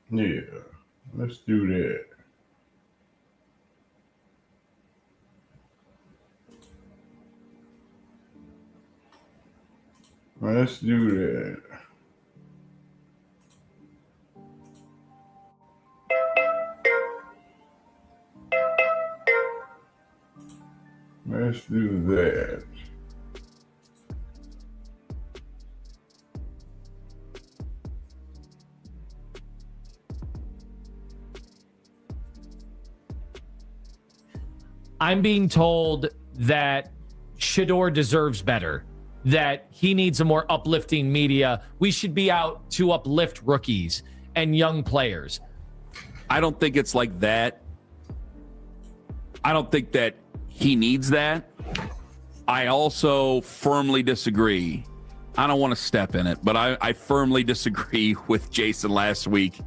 Yeah, let's do that. Let's do that. Let's do that. I'm being told that Shedeur deserves better, that he needs a more uplifting media. We should be out to uplift rookies and young players. I don't think it's like that. I don't think that he needs that. I also firmly disagree. I don't want to step in it, but I firmly disagree with Jason last week.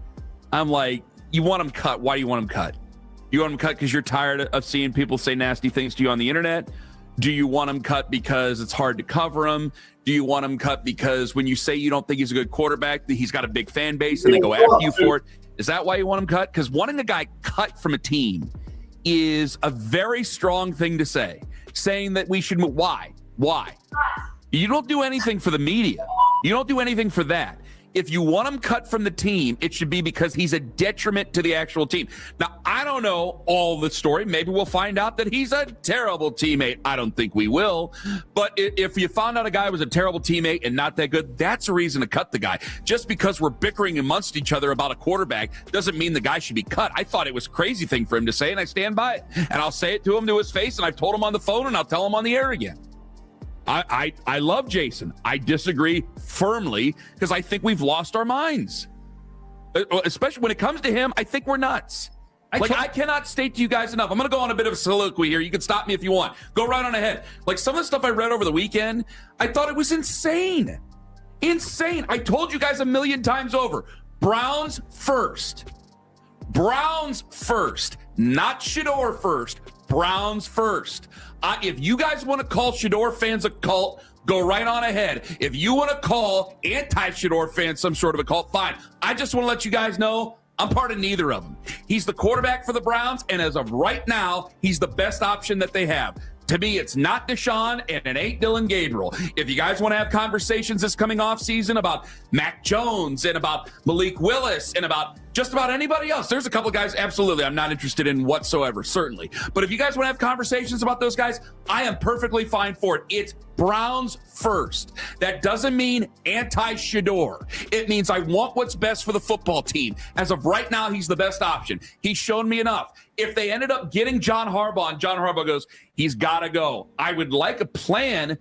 I'm like, you want him cut. Why do you want him cut? You want him cut because you're tired of seeing people say nasty things to you on the internet? Do you want him cut because it's hard to cover him? Do you want him cut because when you say you don't think he's a good quarterback, he's got a big fan base and they go after you for it? Is that why you want him cut? Because wanting a guy cut from a team is a very strong thing to say. Saying that we should move. Why? Why? You don't do anything for the media. You don't do anything for that. If you want him cut from the team, it should be because he's a detriment to the actual team. Now, I don't know all the story. Maybe we'll find out that he's a terrible teammate. I don't think we will. But if you found out a guy was a terrible teammate and not that good, that's a reason to cut the guy. Just because we're bickering amongst each other about a quarterback doesn't mean the guy should be cut. I thought it was a crazy thing for him to say, and I stand by it. And I'll say it to him to his face, and I've told him on the phone, and I'll tell him on the air again. I love Jason. I disagree firmly because I think we've lost our minds. Especially when it comes to him, I think we're nuts. I cannot state to you guys enough. I'm going to go on a bit of a soliloquy here. You can stop me if you want. Go right on ahead. Like some of the stuff I read over the weekend, I thought it was insane. Insane. I told you guys a million times over. Browns first. Browns first. Not Shedeur first. Browns first. If you guys want to call Shedeur fans a cult, go right on ahead. If you want to call anti-Shedeur fans some sort of a cult, fine. I just want to let you guys know I'm part of neither of them. He's the quarterback for the Browns, and as of right now, he's the best option that they have. To me, it's not Deshaun, and it ain't Dylan Gabriel. If you guys want to have conversations this coming off season about Mac Jones and about Malik Willis and about just about anybody else, there's a couple of guys absolutely I'm not interested in whatsoever, certainly. But if you guys want to have conversations about those guys, I am perfectly fine for it. It's Browns first. That doesn't mean anti-Shedeur. It means I want what's best for the football team. As of right now, he's the best option. He's shown me enough. If they ended up getting John Harbaugh and John Harbaugh goes, he's got to go, I would like a plan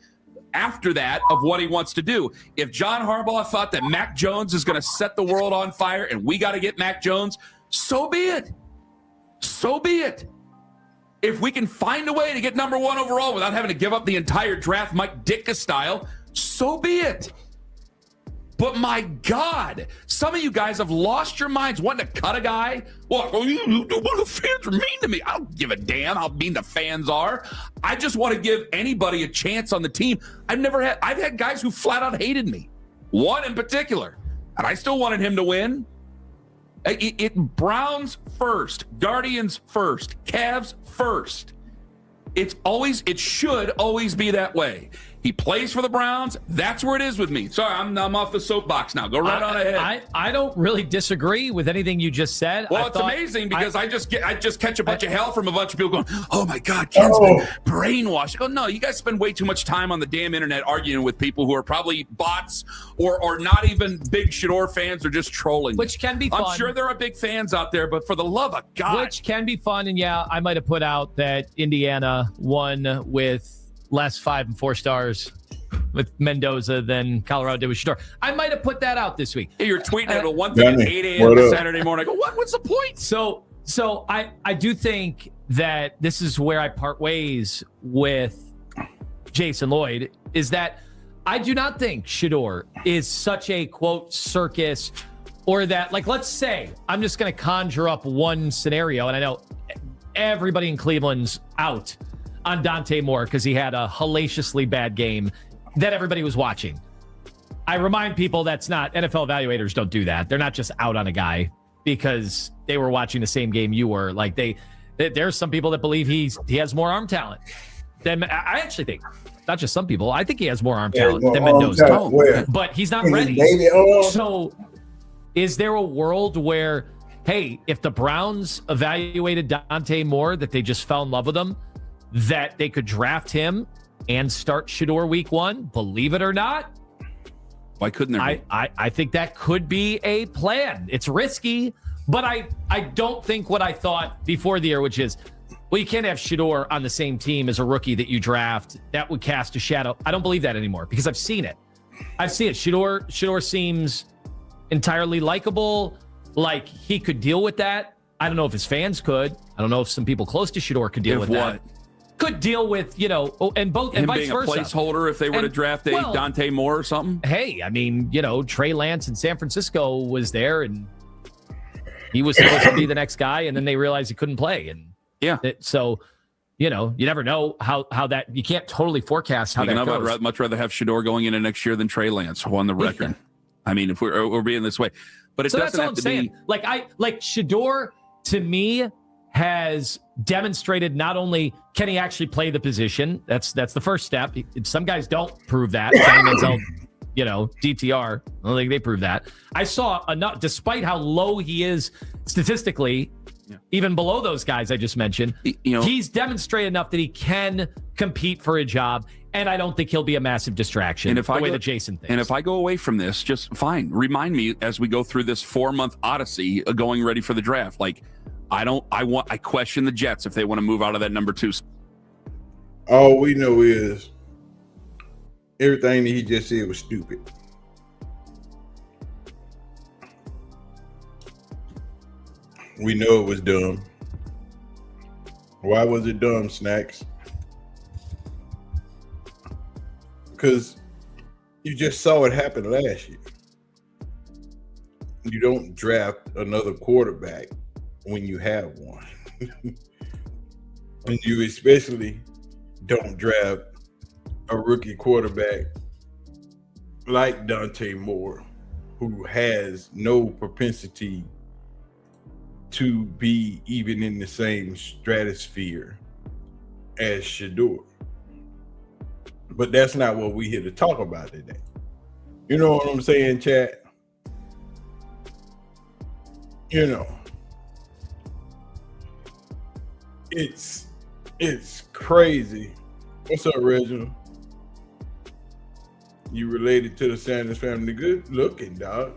after that of what he wants to do. If John Harbaugh thought that Mac Jones is going to set the world on fire and we got to get Mac Jones, so be it. So be it. If we can find a way to get number one overall without having to give up the entire draft Mike Ditka style, so be it. But my God, some of you guys have lost your minds wanting to cut a guy. Well, the fans are mean to me. I don't give a damn how mean the fans are. I just want to give anybody a chance on the team. I've had guys who flat out hated me. One in particular, and I still wanted him to win. Browns first, Guardians first, Cavs first. It should always be that way. He plays for the Browns. That's where it is with me. Sorry, I'm off the soapbox now. Go right on ahead. I don't really disagree with anything you just said. Well, it's amazing because I just catch a bunch of hell from a bunch of people going, oh, my God, Ken's been brainwashed. I go, no, you guys spend way too much time on the damn internet arguing with people who are probably bots or not even big Shedeur fans or just trolling. Which can be fun. I'm sure there are big fans out there, but for the love of God. Which can be fun. And, yeah, I might have put out that Indiana won with less 5 and 4 stars with Mendoza than Colorado did with Shedeur. I might have put that out this week. Hey, you're tweeting at 1:30 at 8 a.m. Saturday morning. I go, what's the point? So I do think that this is where I part ways with Jason Lloyd, is that I do not think Shedeur is such a, quote, circus, or that, like, let's say, I'm just going to conjure up one scenario, and I know everybody in Cleveland's out on Dante Moore because he had a hellaciously bad game that everybody was watching. I remind people that's not, NFL evaluators don't do that. They're not just out on a guy because they were watching the same game you were. Like there's some people that believe he has more arm talent than I actually think. Not just some people. I think he has more arm talent than Mendoza. But he's not ready. So is there a world where, hey, if the Browns evaluated Dante Moore, that they just fell in love with him, that they could draft him and start Shedeur week 1? Believe it or not. Why couldn't there be? I think that could be a plan. It's risky, but I don't think what I thought before the year, which is, well, you can't have Shedeur on the same team as a rookie that you draft. That would cast a shadow. I don't believe that anymore because I've seen it. Shedeur seems entirely likable. Like he could deal with that. I don't know if his fans could. I don't know if some people close to Shedeur could deal with that. Could deal with, and both and vice versa. Being a placeholder if they were to draft a Dante Moore or something. Hey, I mean, Trey Lance in San Francisco was there and he was supposed to be the next guy, and then they realized he couldn't play. And so, you never know how that, you can't totally forecast how that goes. I'd much rather have Shedeur going into next year than Trey Lance on the record. I mean, if we're being this way, but it doesn't have to be. Like Shedeur to me has demonstrated not only can he actually play the position. That's the first step. Some guys don't prove that. DTR. I don't think they prove that. I saw enough, despite how low he is statistically, even below those guys I just mentioned, he's demonstrated enough that he can compete for a job, and I don't think he'll be a massissive distraction the way that Jason thinks. And if I go away from this, just fine. Remind me as we go through this 4-month odyssey going ready for the draft. Like, I question the Jets if they want to move out of that number 2. All we know is everything that he just said was stupid. We know it was dumb. Why was it dumb, Snacks? Because you just saw it happen last year. You don't draft another quarterback when you have one. And you especially don't draft a rookie quarterback like Dante Moore, who has no propensity to be even in the same stratosphere as Shedeur. But that's not what we're here to talk about today. You know what I'm saying, chat? It's crazy. What's up, Reginald? You related to the Sanders family? Good looking, dog.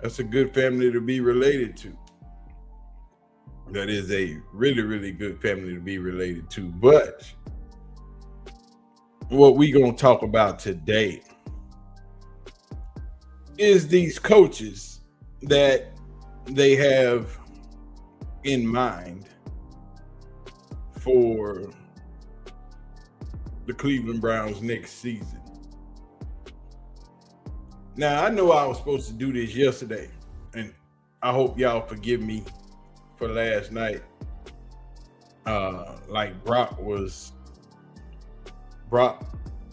That's a good family to be related to. That is a really, really good family to be related to. But what we gonna talk about today is these coaches that they have in mind for the Cleveland Browns next season. Now, I know I was supposed to do this yesterday, and I hope y'all forgive me for last night. Like Brock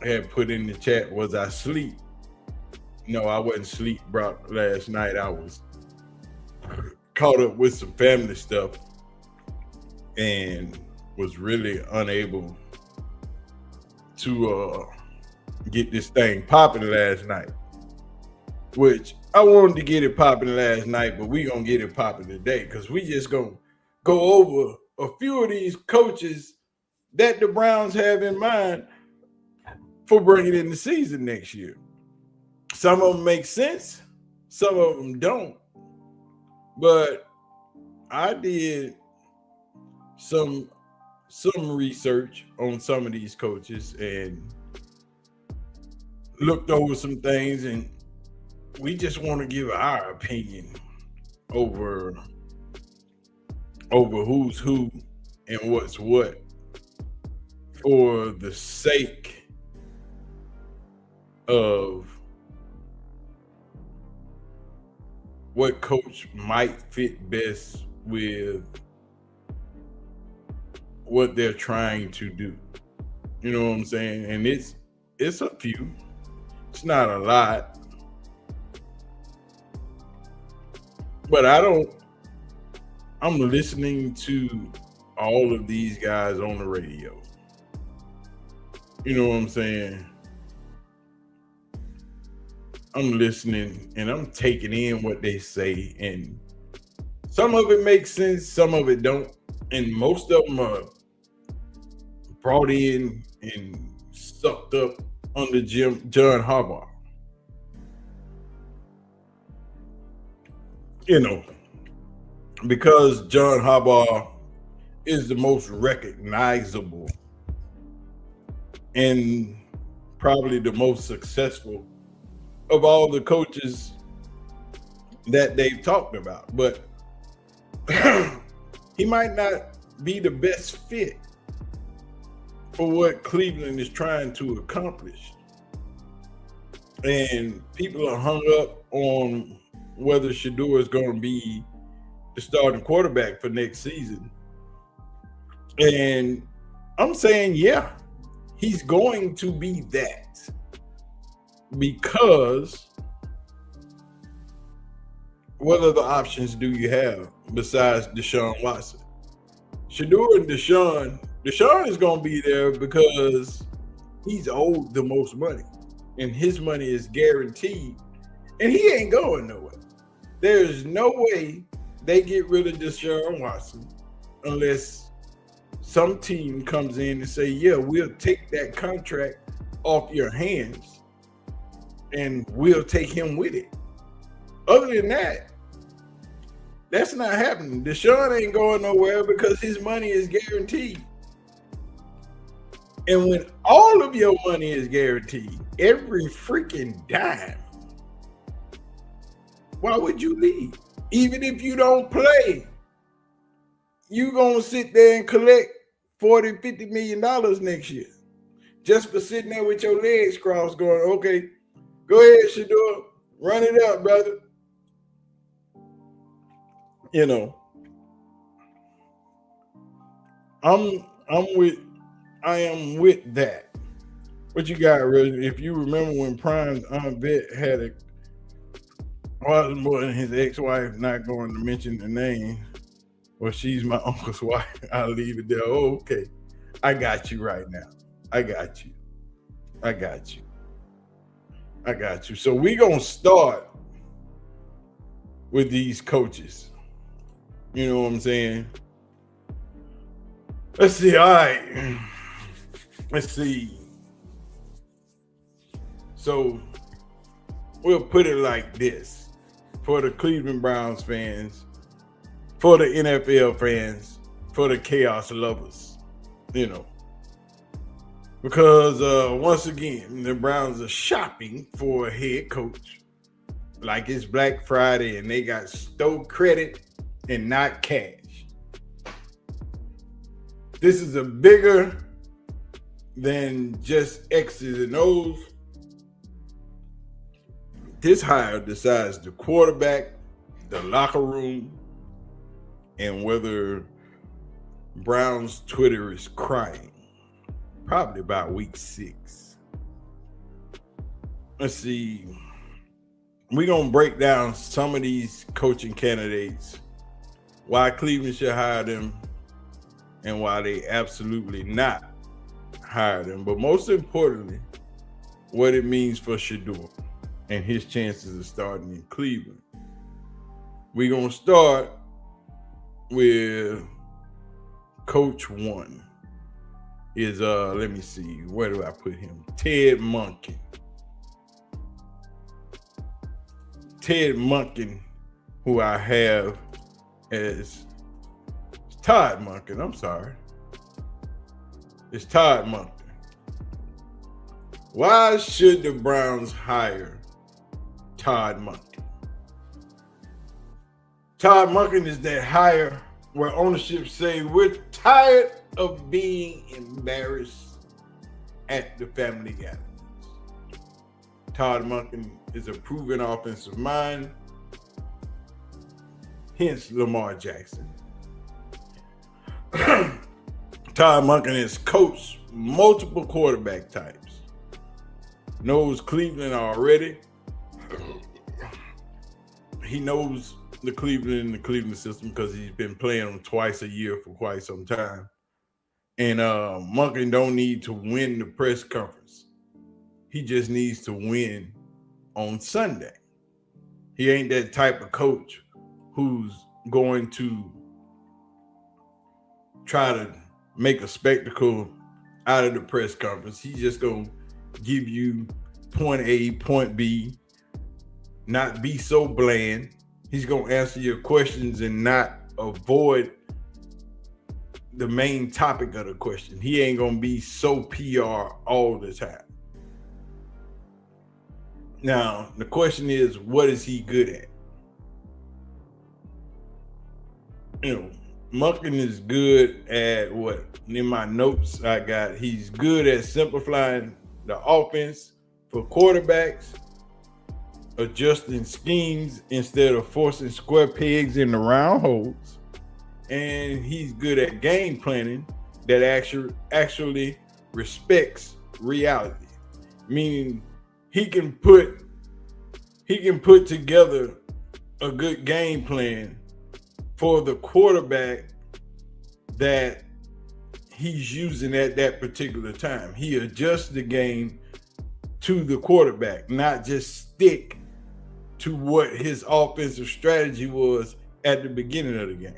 had put in the chat, was I asleep? No, I wasn't asleep, Brock, last night. I was caught up with some family stuff and was really unable to get this thing popping last night, which I wanted to get it popping last night, but we gonna get it popping today because we just gonna go over a few of these coaches that the Browns have in mind for bringing in the season next year. Some of them make sense, some of them don't. But I did some research on some of these coaches and looked over some things, and we just want to give our opinion over who's who and what's what for the sake of what coach might fit best with what they're trying to do. You know what I'm saying? And it's a few. It's not a lot. But I'm listening to all of these guys on the radio. You know what I'm saying? I'm listening and I'm taking in what they say, and some of it makes sense, some of it don't, and most of them are brought in and sucked up under John Harbaugh. You know, because John Harbaugh is the most recognizable and probably the most successful of all the coaches that they've talked about. But he might not be the best fit for what Cleveland is trying to accomplish. And people are hung up on whether Shedeur is going to be the starting quarterback for next season. And I'm saying, yeah, he's going to be that, because what other options do you have besides Deshaun Watson? Shedeur and Deshaun is going to be there because he's owed the most money, and his money is guaranteed, and he ain't going nowhere. There's no way they get rid of Deshaun Watson unless some team comes in and say, yeah, we'll take that contract off your hands and we'll take him with it. Other than that, that's not happening. Deshaun ain't going nowhere because his money is guaranteed. And when all of your money is guaranteed, every freaking dime, why would you leave? Even if you don't play, you gonna sit there and collect $40, $50 million next year just for sitting there with your legs crossed going, okay, go ahead, Shedeur, run it up, brother. You know, I am with that. What you got, Reggie? If you remember when Prime's Aunt Bet had a husband and his ex-wife, not going to mention the name, well, she's my uncle's wife. I'll leave it there. Oh, okay. I got you right now. I got you. So we're going to start with these coaches. You know what I'm saying? Let's see. All right. Let's see. So we'll put it like this. For the Cleveland Browns fans, for the NFL fans, for the chaos lovers, you know. Because once again, the Browns are shopping for a head coach like it's Black Friday and they got stole credit and not cash. This is a bigger than just X's and O's. This hire decides the quarterback, the locker room, and whether Brown's Twitter is crying. Probably about week 6. Let's see. We're going to break down some of these coaching candidates, why Cleveland should hire them, and why they absolutely not hire them. But most importantly, what it means for Shedeur and his chances of starting in Cleveland. We're going to start with Coach 1. Is, let me see, where do I put him? Ted Monken. Ted Monken, who I have as Todd Monken. I'm sorry. It's Todd Monken. Why should the Browns hire Todd Monken? Todd Monken is that hire where ownership say we're tired of being embarrassed at the family gatherings. Todd Monken is a proven offensive mind, hence Lamar Jackson. Todd Monken has coached multiple quarterback types, knows Cleveland already. He knows the Cleveland system because he's been playing them twice a year for quite some time. And Monken don't need to win the press conference. He just needs to win on Sunday. He ain't that type of coach who's going to try to make a spectacle out of the press conference. He's just going to give you point A, point B, not be so bland. He's going to answer your questions and not avoid the main topic of the question. He ain't going to be so PR all the time. Now, the question is, what is he good at? Monken is good at what? In my notes I got, he's good at simplifying the offense for quarterbacks, adjusting schemes instead of forcing square pegs in the round holes, and he's good at game planning that actually respects reality, meaning he can put together a good game plan for the quarterback that he's using at that particular time. He adjusts the game to the quarterback, not just stick to what his offensive strategy was at the beginning of the game.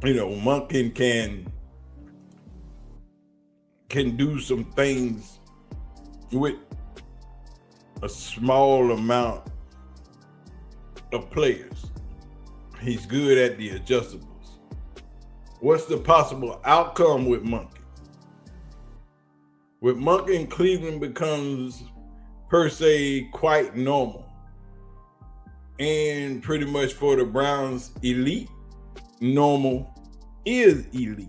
Monken can do some things with a small amount of players. He's good at the adjustables. What's the possible outcome with Monken? With Monken, Cleveland becomes per se quite normal. And pretty much for the Browns, elite, normal is elite.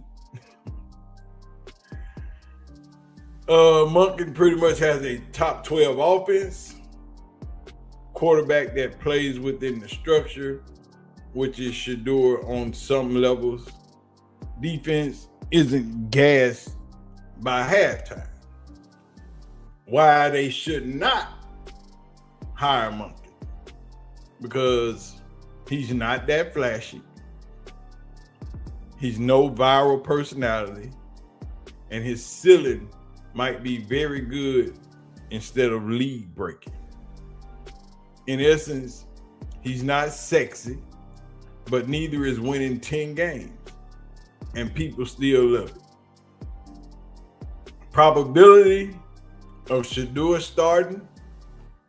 Monken pretty much has a top 12 offense, quarterback that plays within the structure, which is Shedeur on some levels. Defense isn't gassed by halftime. Why they should not hire Monken? Because he's not that flashy. He's no viral personality, and his ceiling might be very good instead of league breaking. In essence, he's not sexy, but neither is winning 10 games, and people still love it. Probability of Shedeur starting,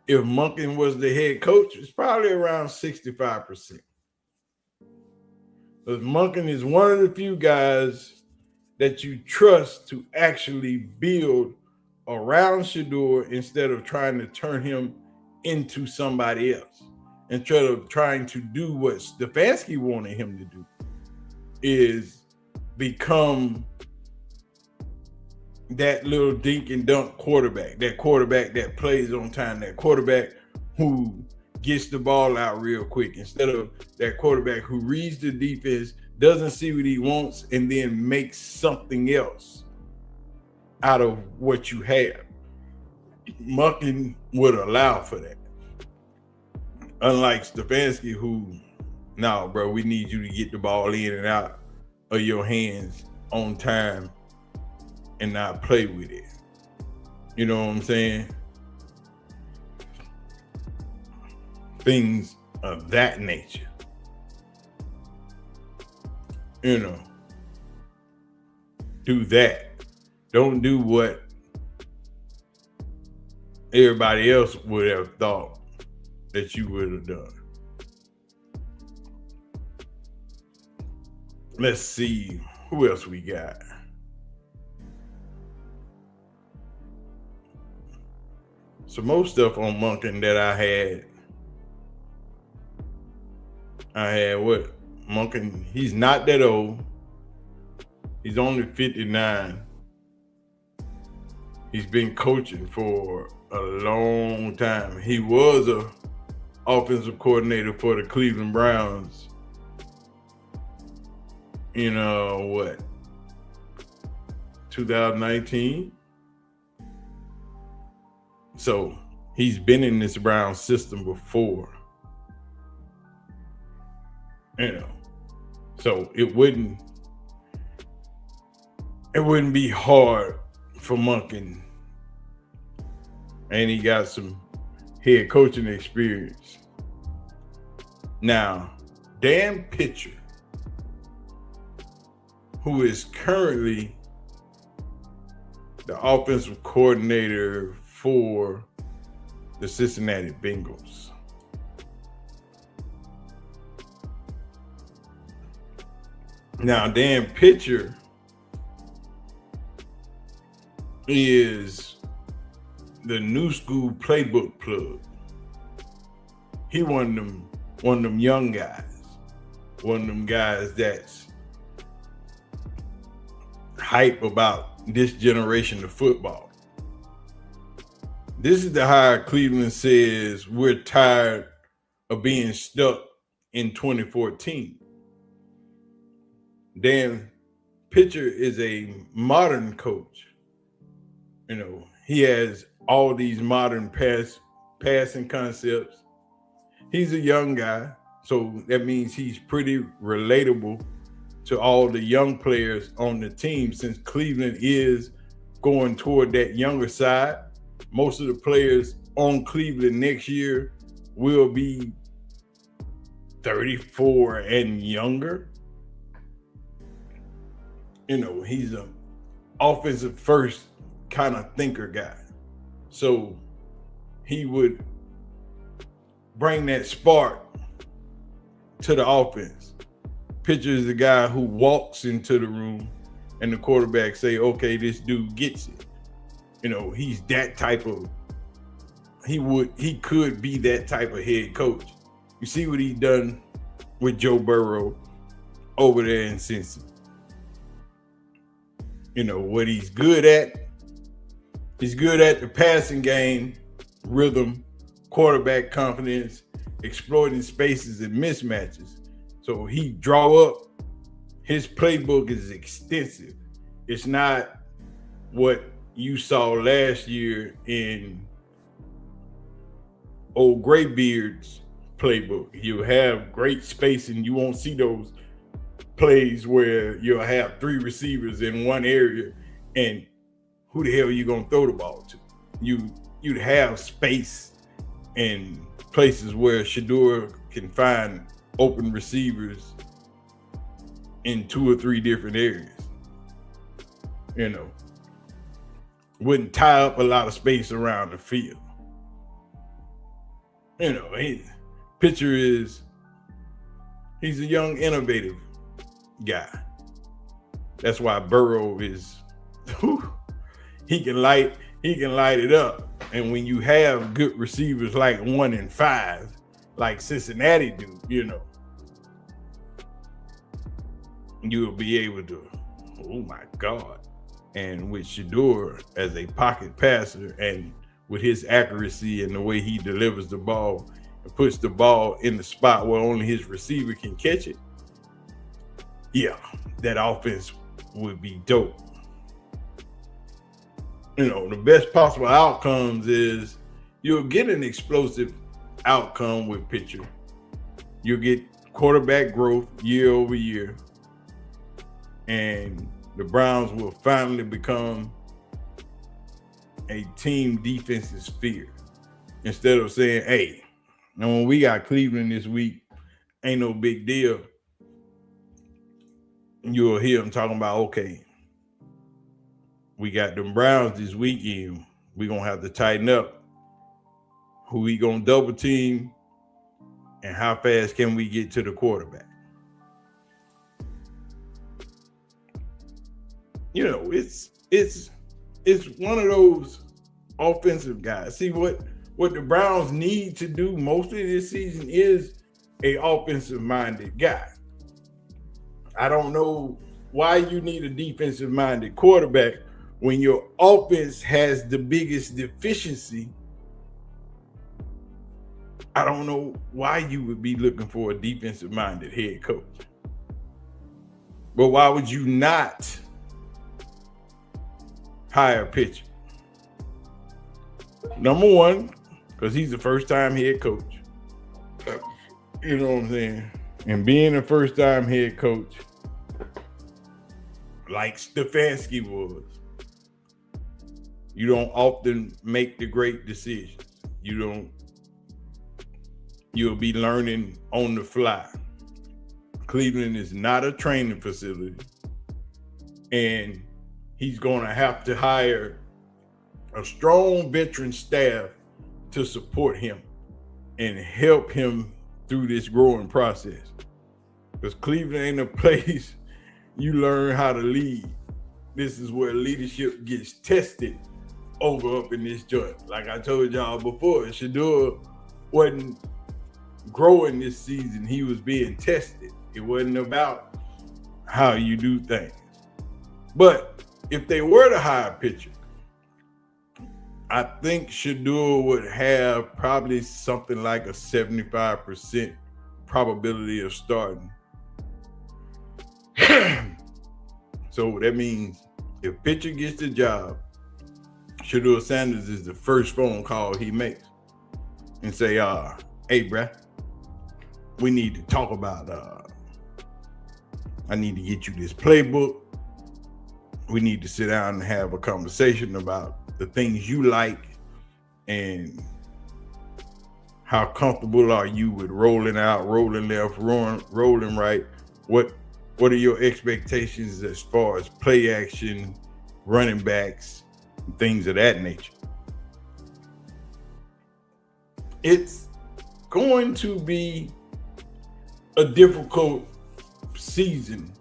if Monken was the head coach, is probably around 65%. Because Monken is one of the few guys that you trust to actually build around Shedeur instead of trying to turn him into somebody else. Instead of trying to do what Stefanski wanted him to do, is become that little dink and dunk quarterback, that quarterback that plays on time, that quarterback who gets the ball out real quick, instead of that quarterback who reads the defense, doesn't see what he wants, and then makes something else out of what you have. Monken would allow for that. Unlike Stefanski, who, no, bro, we need you to get the ball in and out of your hands on time and not play with it. You know what I'm saying? Things of that nature. Do that. Don't do what everybody else would have thought that you would have done. Let's see who else we got. Some more stuff on Monken that I had what? Monken, he's not that old. He's only 59. He's been coaching for a long time. He was a offensive coordinator for the Cleveland Browns. 2019. So he's been in this Brown system before. So it wouldn't be hard for Monken. And he got some head coaching experience. Now, Dan Pitcher, who is currently the offensive coordinator for the Cincinnati Bengals. Now, Dan Pitcher is the new school playbook plug. He one of them young guys, one of them guys that's hype about this generation of football. This is the hire Cleveland says we're tired of being stuck in 2014. Dan Pitcher is a modern coach. He has all these modern passing concepts. He's a young guy, so that means he's pretty relatable to all the young players on the team, since Cleveland is going toward that younger side. Most of the players on Cleveland next year will be 34 and younger. He's an offensive first kind of thinker guy. So he would bring that spark to the offense. Pitcher is the guy who walks into the room and the quarterback say, okay, this dude gets it. He's that type of, he could be that type of head coach. You see what he done with Joe Burrow over there in Cincy. What he's good at. He's good at the passing game, rhythm, quarterback confidence, exploiting spaces and mismatches. So he draw up. His playbook is extensive. It's not what you saw last year in old Graybeard's playbook. You'll have great spacing. You won't see those plays where you'll have three receivers in one area and who the hell are you going to throw the ball to? You'd have space and places where Shedeur can find open receivers in 2 or 3 different areas. Wouldn't tie up a lot of space around the field. Pitcher he's a young, innovative guy. That's why Burrow is, he can light it up. And when you have good receivers like 1 and 5, like Cincinnati do, you'll be able to, oh my God. And with Shedeur as a pocket passer and with his accuracy and the way he delivers the ball and puts the ball in the spot where only his receiver can catch it, yeah, that offense would be dope. The best possible outcomes is you'll get an explosive outcome with Pitcher. You'll get quarterback growth year over year. And the Browns will finally become a team defensive sphere. Instead of saying, hey, when we got Cleveland this week, ain't no big deal. You'll hear them talking about, okay, we got them Browns this weekend. We're going to have to tighten up. Who we going to double team and how fast can we get to the quarterback? It's one of those offensive guys. See what the Browns need to do mostly this season is a offensive minded guy. I don't know why you need a defensive minded quarterback when your offense has the biggest deficiency. I don't know why you would be looking for a defensive minded head coach. But why would you not hire a pitcher? Number one, because he's the first-time head coach. You know what I'm saying? And being a first-time head coach, like Stefanski was, you don't often make the great decisions. You'll be learning on the fly. Cleveland is not a training facility, and he's going to have to hire a strong veteran staff to support him and help him through this growing process. Because Cleveland ain't a place you learn how to lead. This is where leadership gets tested over up in this joint. Like I told y'all before, Shedeur wasn't growing this season. He was being tested. It wasn't about how you do things. But if they were to hire a pitcher, I think Shedeur would have probably something like a 75% probability of starting. So that means if pitcher gets the job, Shedeur Sanders is the first phone call he makes and say, hey, bruh, we need to talk about, I need to get you this playbook. We need to sit down and have a conversation about the things you like and how comfortable are you with rolling out, rolling left, rolling right. What are your expectations as far as play action, running backs, and things of that nature? It's going to be a difficult season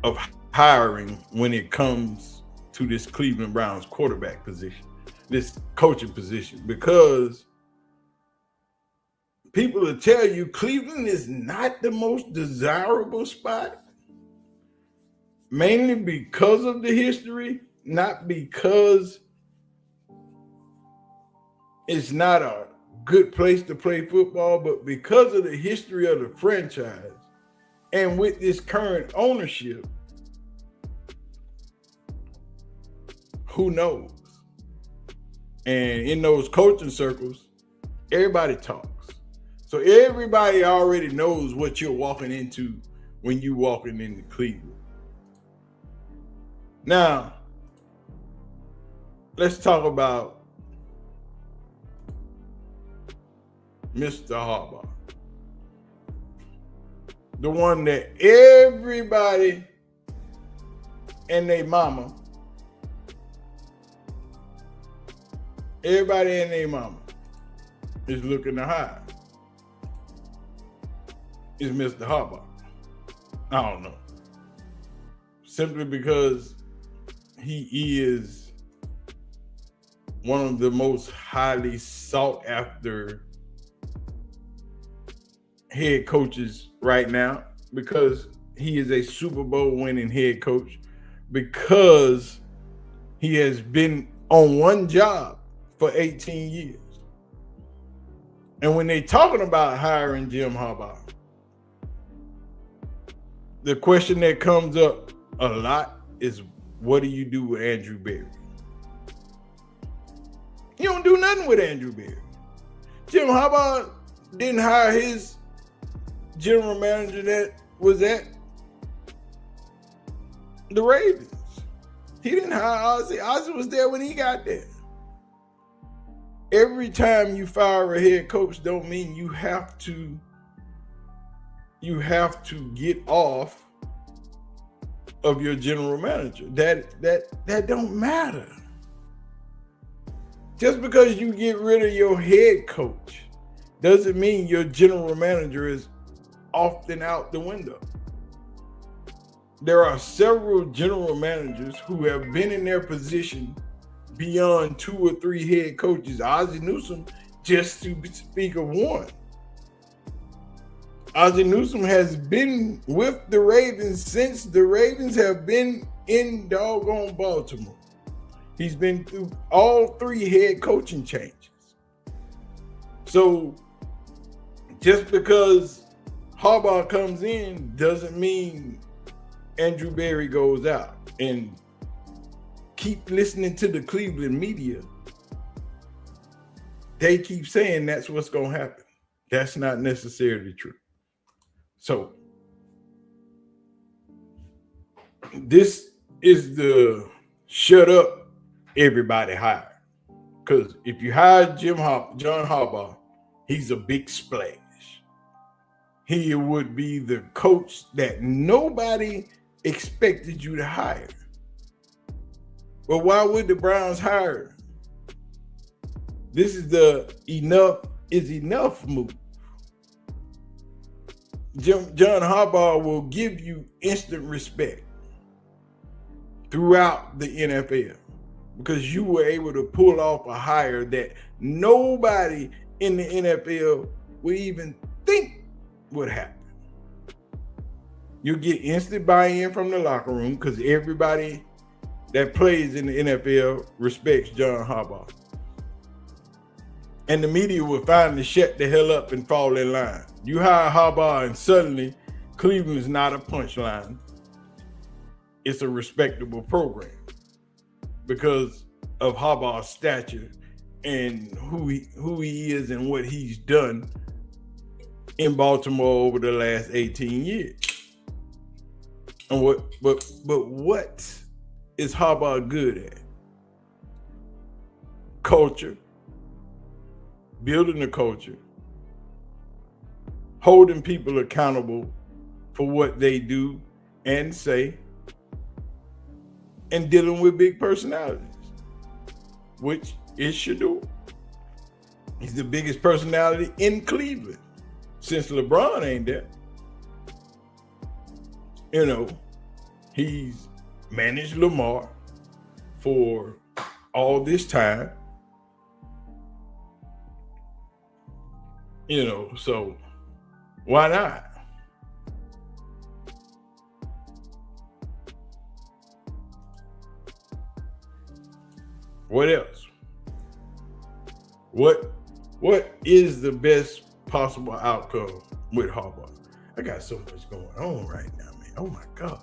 of hiring when it comes to this Cleveland Browns quarterback position, this coaching position, because people will tell you Cleveland is not the most desirable spot, mainly because of the history, not because it's not a good place to play football, but because of the history of the franchise. And with this current ownership, who knows? And in those coaching circles, everybody talks. So everybody already knows what you're walking into when you're walking into Cleveland. Now, let's talk about Mr. Harbaugh. The one that everybody and their mama, is looking to hire. Is Mr. Harbaugh. I don't know. Simply because he is one of the most highly sought after head coaches right now, because he is a Super Bowl winning head coach, because he has been on one job for 18 years. And when they're talking about hiring Jim Harbaugh, the question that comes up a lot is, what do you do with Andrew Berry? You don't do nothing with Andrew Berry. Jim Harbaugh didn't hire his general manager that was at the Ravens. He didn't hire Ozzie. Ozzie was there when he got there. Every time you fire a head coach don't mean you have to get off of your general manager. That don't matter. Just because you get rid of your head coach doesn't mean your general manager is often out the window. There are several general managers who have been in their position beyond 2 or 3 head coaches. Ozzie Newsome, just to speak of one. Ozzie Newsome has been with the Ravens since the Ravens have been in doggone Baltimore. He's been through all 3 head coaching changes. So just because Harbaugh comes in doesn't mean Andrew Berry goes out. And keep listening to the Cleveland media. they keep saying that's what's going to happen. That's not necessarily true. So this is the shut up everybody hire. Because if you hire John Harbaugh, he's a big splash. He would be the coach that nobody expected you to hire. But why would the Browns hire him? This is the enough is enough move. John Harbaugh will give you instant respect throughout the NFL because you were able to pull off a hire that nobody in the NFL would even think would happen. You get instant buy-in from the locker room because everybody that plays in the NFL respects John Harbaugh. And the media will finally shut the hell up and fall in line. You hire Harbaugh and suddenly Cleveland's not a punchline. It's a respectable program because of Harbaugh's stature and who he is and what he's done in Baltimore over the last 18 years. And what is Harbaugh good at? Culture, building a culture, holding people accountable for what they do and say, and dealing with big personalities, which is Shedeur. He's the biggest personality in Cleveland since LeBron ain't there. You know, he's managed Lamar for all this time. You know, so why not? What else? What is the best possible outcome with Harbaugh? I got so much going on right now, man. Oh my God.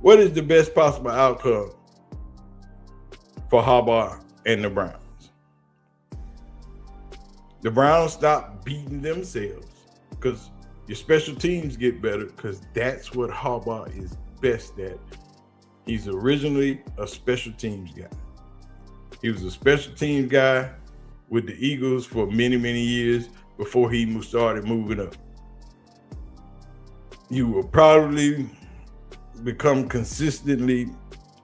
What is the best possible outcome for Harbaugh and the Browns? The Browns stop beating themselves because your special teams get better because that's what Harbaugh is best at. He's originally a special teams guy. He was a special teams guy with the Eagles for many, many years before he started moving up. You will probably become consistently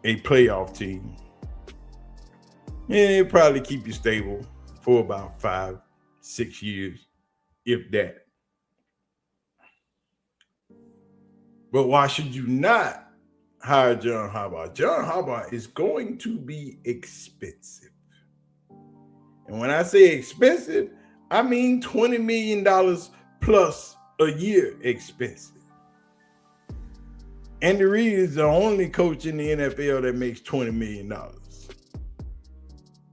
a playoff team. And it'll probably keep you stable for about 5-6 years, if that. But why should you not hire John Harbaugh? John Harbaugh is going to be expensive. And when I say expensive, I mean $20 million plus a year expensive. Andy Reid is the only coach in the NFL that makes $20 million.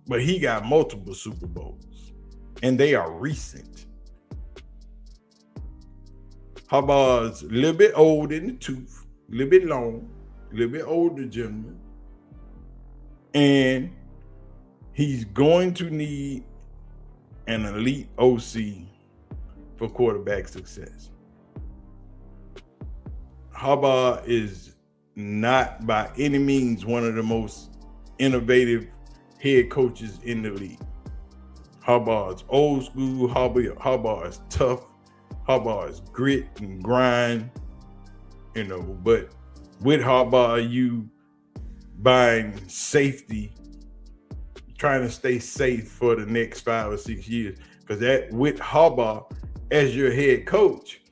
But he got multiple Super Bowls, and they are recent. Harbaugh's a little bit old in the tooth, a little bit long, a little bit older gentleman. And he's going to need an elite OC for quarterback success. Harbaugh is not by any means one of the most innovative head coaches in the league. Harbaugh is old school. Harbaugh is tough. Harbaugh is grit and grind, you know, but with Harbaugh, you buying safety, trying to stay safe for the next 5 or 6 years. Because that with Harbaugh as your head coach,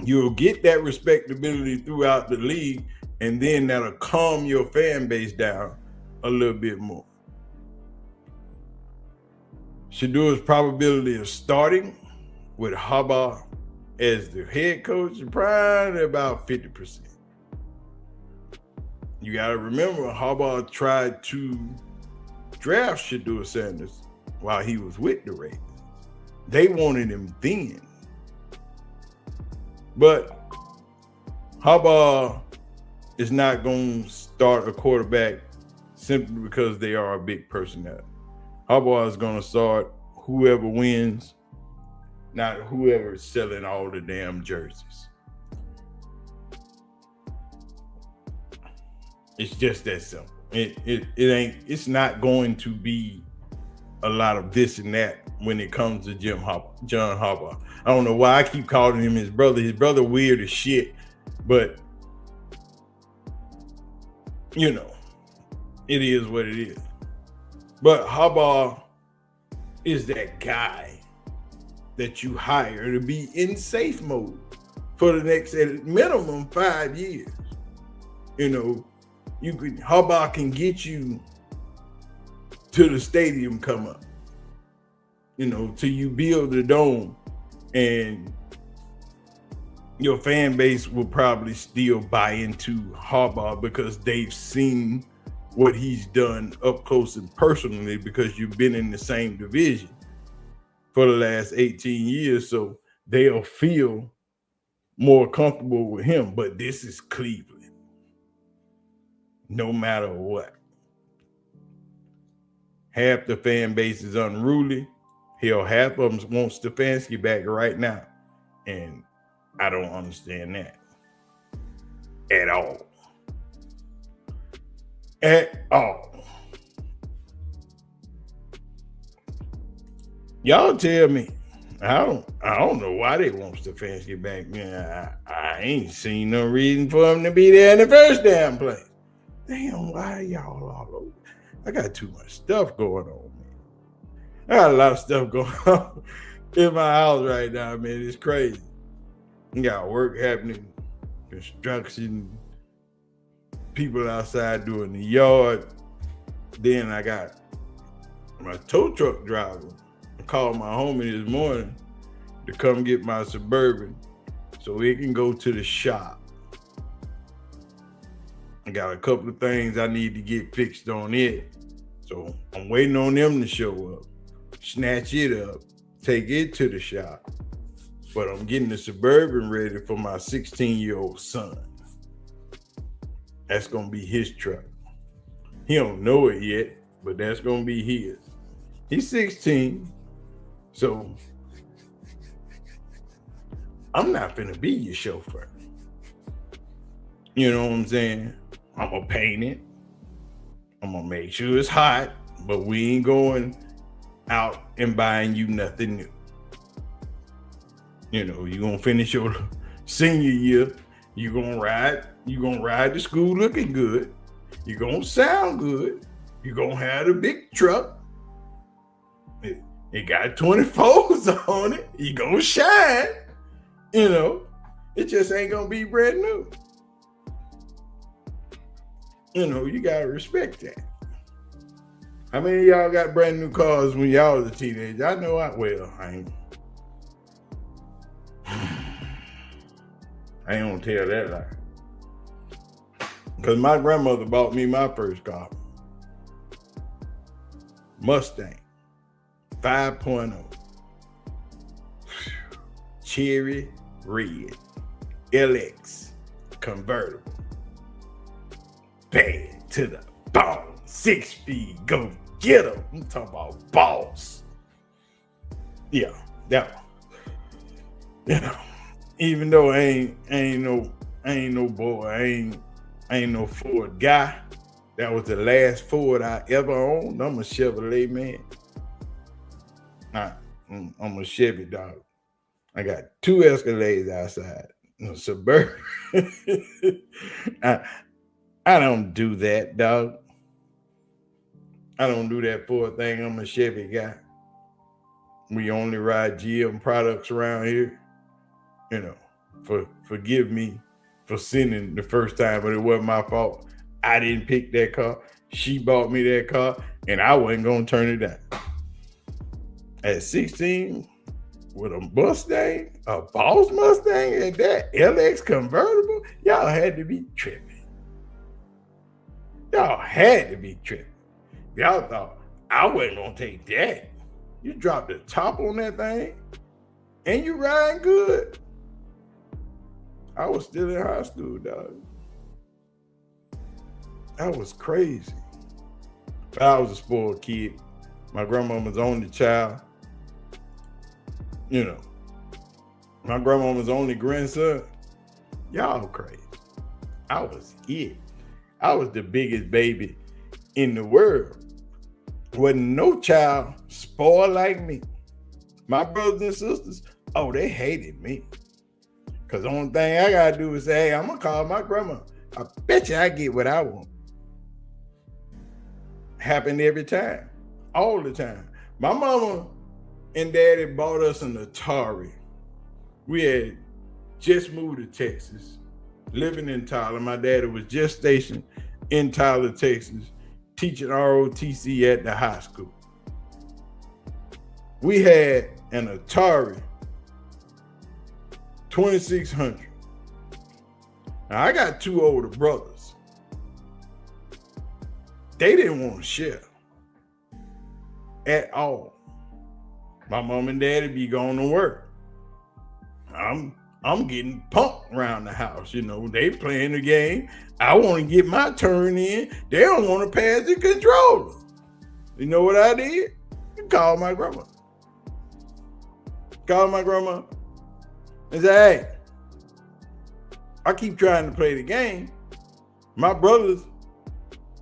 you'll get that respectability throughout the league, and then that'll calm your fan base down a little bit more. Shedeur's probability of starting with Harbaugh as the head coach is probably about 50%. You got to remember, Harbaugh tried to draft Shedeur Sanders while he was with the Ravens. They wanted him then. But Harbaugh is not going to start a quarterback simply because they are a big personality. Harbaugh is going to start whoever wins, not whoever's selling all the damn jerseys. It's just that simple. It's not going to be a lot of this and that when it comes to John Harbaugh. I don't know why I keep calling him his brother. His brother weird as shit, but you know, it is what it is. But Harbaugh is that guy that you hire to be in safe mode for the next at minimum 5 years. You know, Harbaugh can get you till the stadium come up. You know, till you build the dome, and your fan base will probably still buy into Harbaugh because they've seen what he's done up close and personally, because you've been in the same division for the last 18 years. So they'll feel more comfortable with him. But this is Cleveland. No matter what. Half the fan base is unruly. Hell, half of them want Stefanski back right now. And I don't understand that at all. At all. Y'all tell me. I don't know why they want Stefanski back. Man, I ain't seen no reason for him to be there in the first damn place. Damn, why y'all all over? I got too much stuff going on, man. I got a lot of stuff going on in my house right now, man. It's crazy. You got work happening, construction, people outside doing the yard. Then I got my tow truck driver. I called my homie this morning to come get my Suburban so it can go to the shop. I got a couple of things I need to get fixed on it. So I'm waiting on them to show up, snatch it up, take it to the shop. But I'm getting the Suburban ready for my 16-year-old son. That's gonna be his truck. He don't know it yet, but that's gonna be his. He's 16, so I'm not gonna be your chauffeur. You know what I'm saying? I'm gonna paint it. I'm gonna make sure it's hot, but we ain't going out and buying you nothing new. You know, you're gonna finish your senior year. You're gonna ride to school looking good. You're gonna sound good. You're gonna have a big truck. It got 24s on it. You're gonna shine. You know, it just ain't gonna be brand new. You know, you gotta respect that. How many of y'all got brand new cars when y'all was a teenager? I know I ain't gonna tell that lie. Because my grandmother bought me my first car. Mustang 5.0. Cherry red. LX convertible. Bad to the bone. 6 speed. Go get them. I'm talking about boss. Yeah, that one. You know, even though I ain't no boy, I ain't no Ford guy. That was the last Ford I ever owned. I'm a Chevrolet man. I'm a Chevy dog. I got 2 Escalades outside. No Suburban. I don't do that, dog. I don't do that Ford thing. I'm a Chevy guy. We only ride GM products around here. You know, forgive me for sinning the first time, but it wasn't my fault. I didn't pick that car. She bought me that car, and I wasn't gonna turn it down. At 16, with a Mustang, a Boss Mustang, and that LX convertible, y'all had to be tripping. Y'all had to be tripping. Y'all thought I wasn't gonna take that. You dropped the top on that thing, and you riding good. I was still in high school, dog. That was crazy. But I was a spoiled kid. My grandma was the only child. You know, my grandmama's only grandson. Y'all crazy. I was it. I was the biggest baby in the world. Wasn't no child spoiled like me. My brothers and sisters, oh, they hated me. Because the only thing I got to do is say, hey, I'm going to call my grandma. I bet you I get what I want. Happened every time. All the time. My mama and daddy bought us an Atari. We had just moved to Texas, living in Tyler. My daddy was just stationed in Tyler, Texas, teaching ROTC at the high school. We had an Atari 2600. Now, I got two older brothers. They didn't want to share at all. My mom and daddy be going to work. I'm getting punked around the house. You know, they playing the game. I want to get my turn in. They don't want to pass the controller. You know what I did? Called my grandma. Called my grandma and said, hey, I keep trying to play the game. My brothers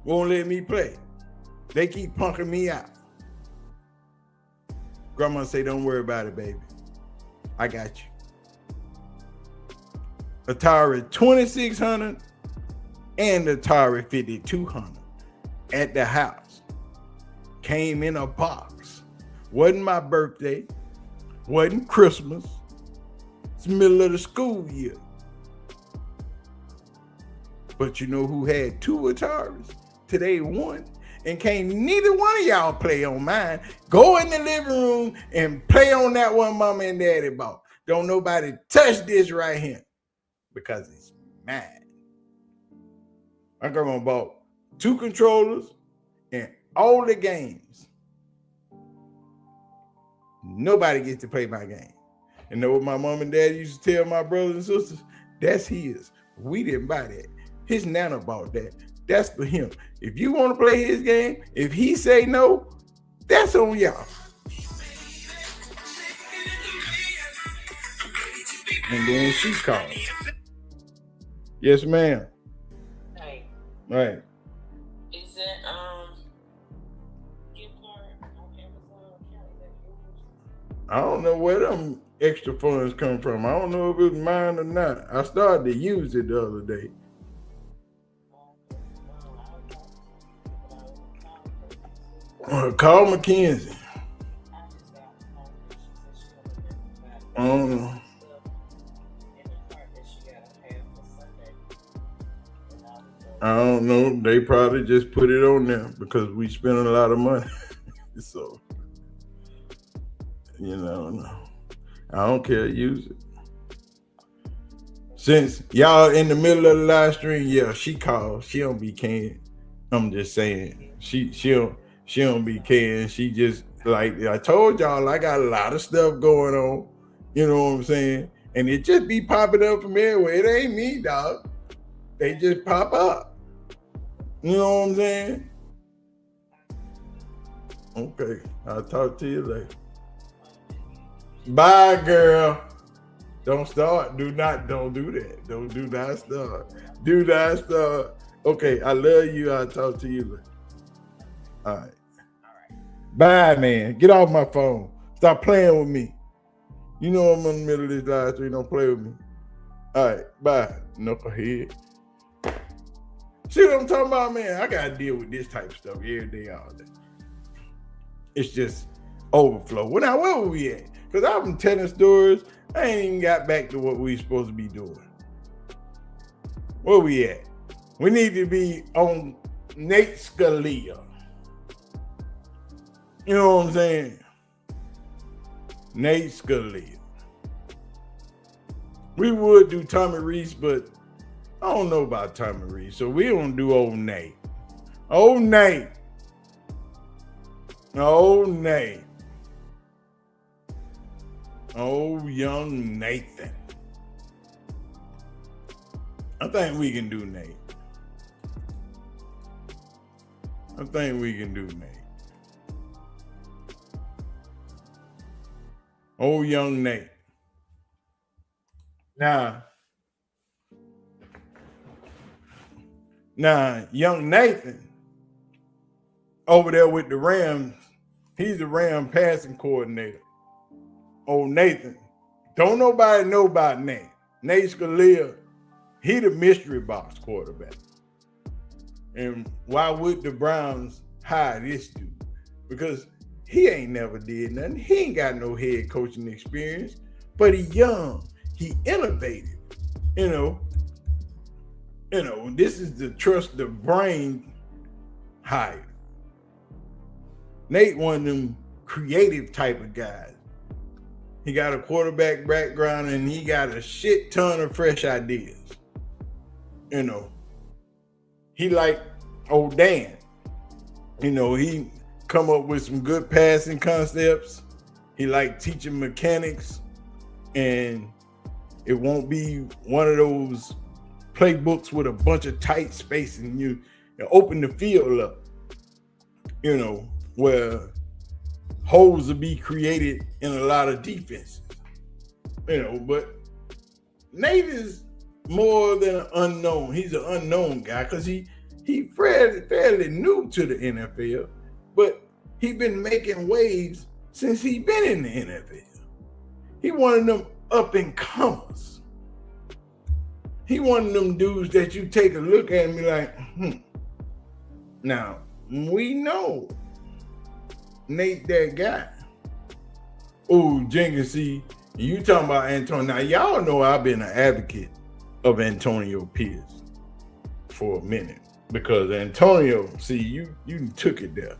won't let me play. They keep punking me out. Grandma say, don't worry about it, baby. I got you. Atari 2600 and Atari 5200 at the house. Came in a box. Wasn't my birthday. Wasn't Christmas. It's the middle of the school year. But you know who had two Ataris? Today one. And can't neither one of y'all play on mine. Go in the living room and play on that one mama and daddy bought. Don't nobody touch this right here. Because it's mad. My grandma bought two controllers and all the games. Nobody gets to play my game. And know what my mom and dad used to tell my brothers and sisters? That's his. We didn't buy that. His nana bought that. That's for him. If you want to play his game, if he say no, that's on y'all. And then she called. Yes, ma'am. Hey. Right. Is it gift card on Amazon account that yours? I don't know where them extra funds come from. I don't know if it's mine or not. I started to use it the other day. Call Mackenzie. I don't know. I don't know. They probably just put it on there because we spend a lot of money. So, you know, I don't care. Use it. Since y'all in the middle of the live stream, yeah, she called. She don't be caring. I'm just saying. She don't be caring. She just, like I told y'all, I got a lot of stuff going on. You know what I'm saying? And it just be popping up from everywhere. It ain't me, dog. They just pop up. You know what I'm saying? Okay, I'll talk to you later. Bye, girl. Don't start. Don't do that. Do not start. Do not start. Okay, I love you. I'll talk to you later. All right. Bye, man. Get off my phone. Stop playing with me. You know I'm in the middle of this live stream. Don't play with me. All right. Bye, knucklehead. See what I'm talking about, man? I got to deal with this type of stuff every day, all day. It's just overflow. Well, now, where were we at? Because I've been telling stories. I ain't even got back to what we supposed to be doing. Where we at? We need to be on Nate Scalia. You know what I'm saying? Nate Scalia. We would do Tommy Reese, but I don't know about Tommy Reese, so we don't do old Nate. Old Nate. Old Nate. Oh, young Nathan. I think we can do Nate. I think we can do Nate. Old young Nate. Now, young Nathan over there with the Rams, he's the Ram passing coordinator. Old Nathan. Don't nobody know about Nate. Nate Scalia, he the mystery box quarterback. And why would the Browns hire this dude? Because he ain't never did nothing. He ain't got no head coaching experience, but he young. He innovative. This is the trust the brain hire. Nate one of them creative type of guys. He got a quarterback background and he got a shit ton of fresh ideas. He like old Dan. He come up with some good passing concepts. He like teaching mechanics, and it won't be one of those playbooks with a bunch of tight spacing. You open the field up, where holes will be created in a lot of defenses. But Nate is more than an unknown. He's an unknown guy because he fairly new to the NFL, but he been making waves since he been in the NFL. He one of them up and comers. He one of them dudes that you take a look at and be like, Now, we know Nate that guy. Oh, Jenkins, see, you talking about Antonio. Now, y'all know I've been an advocate of Antonio Pierce for a minute because Antonio, see, you took it there.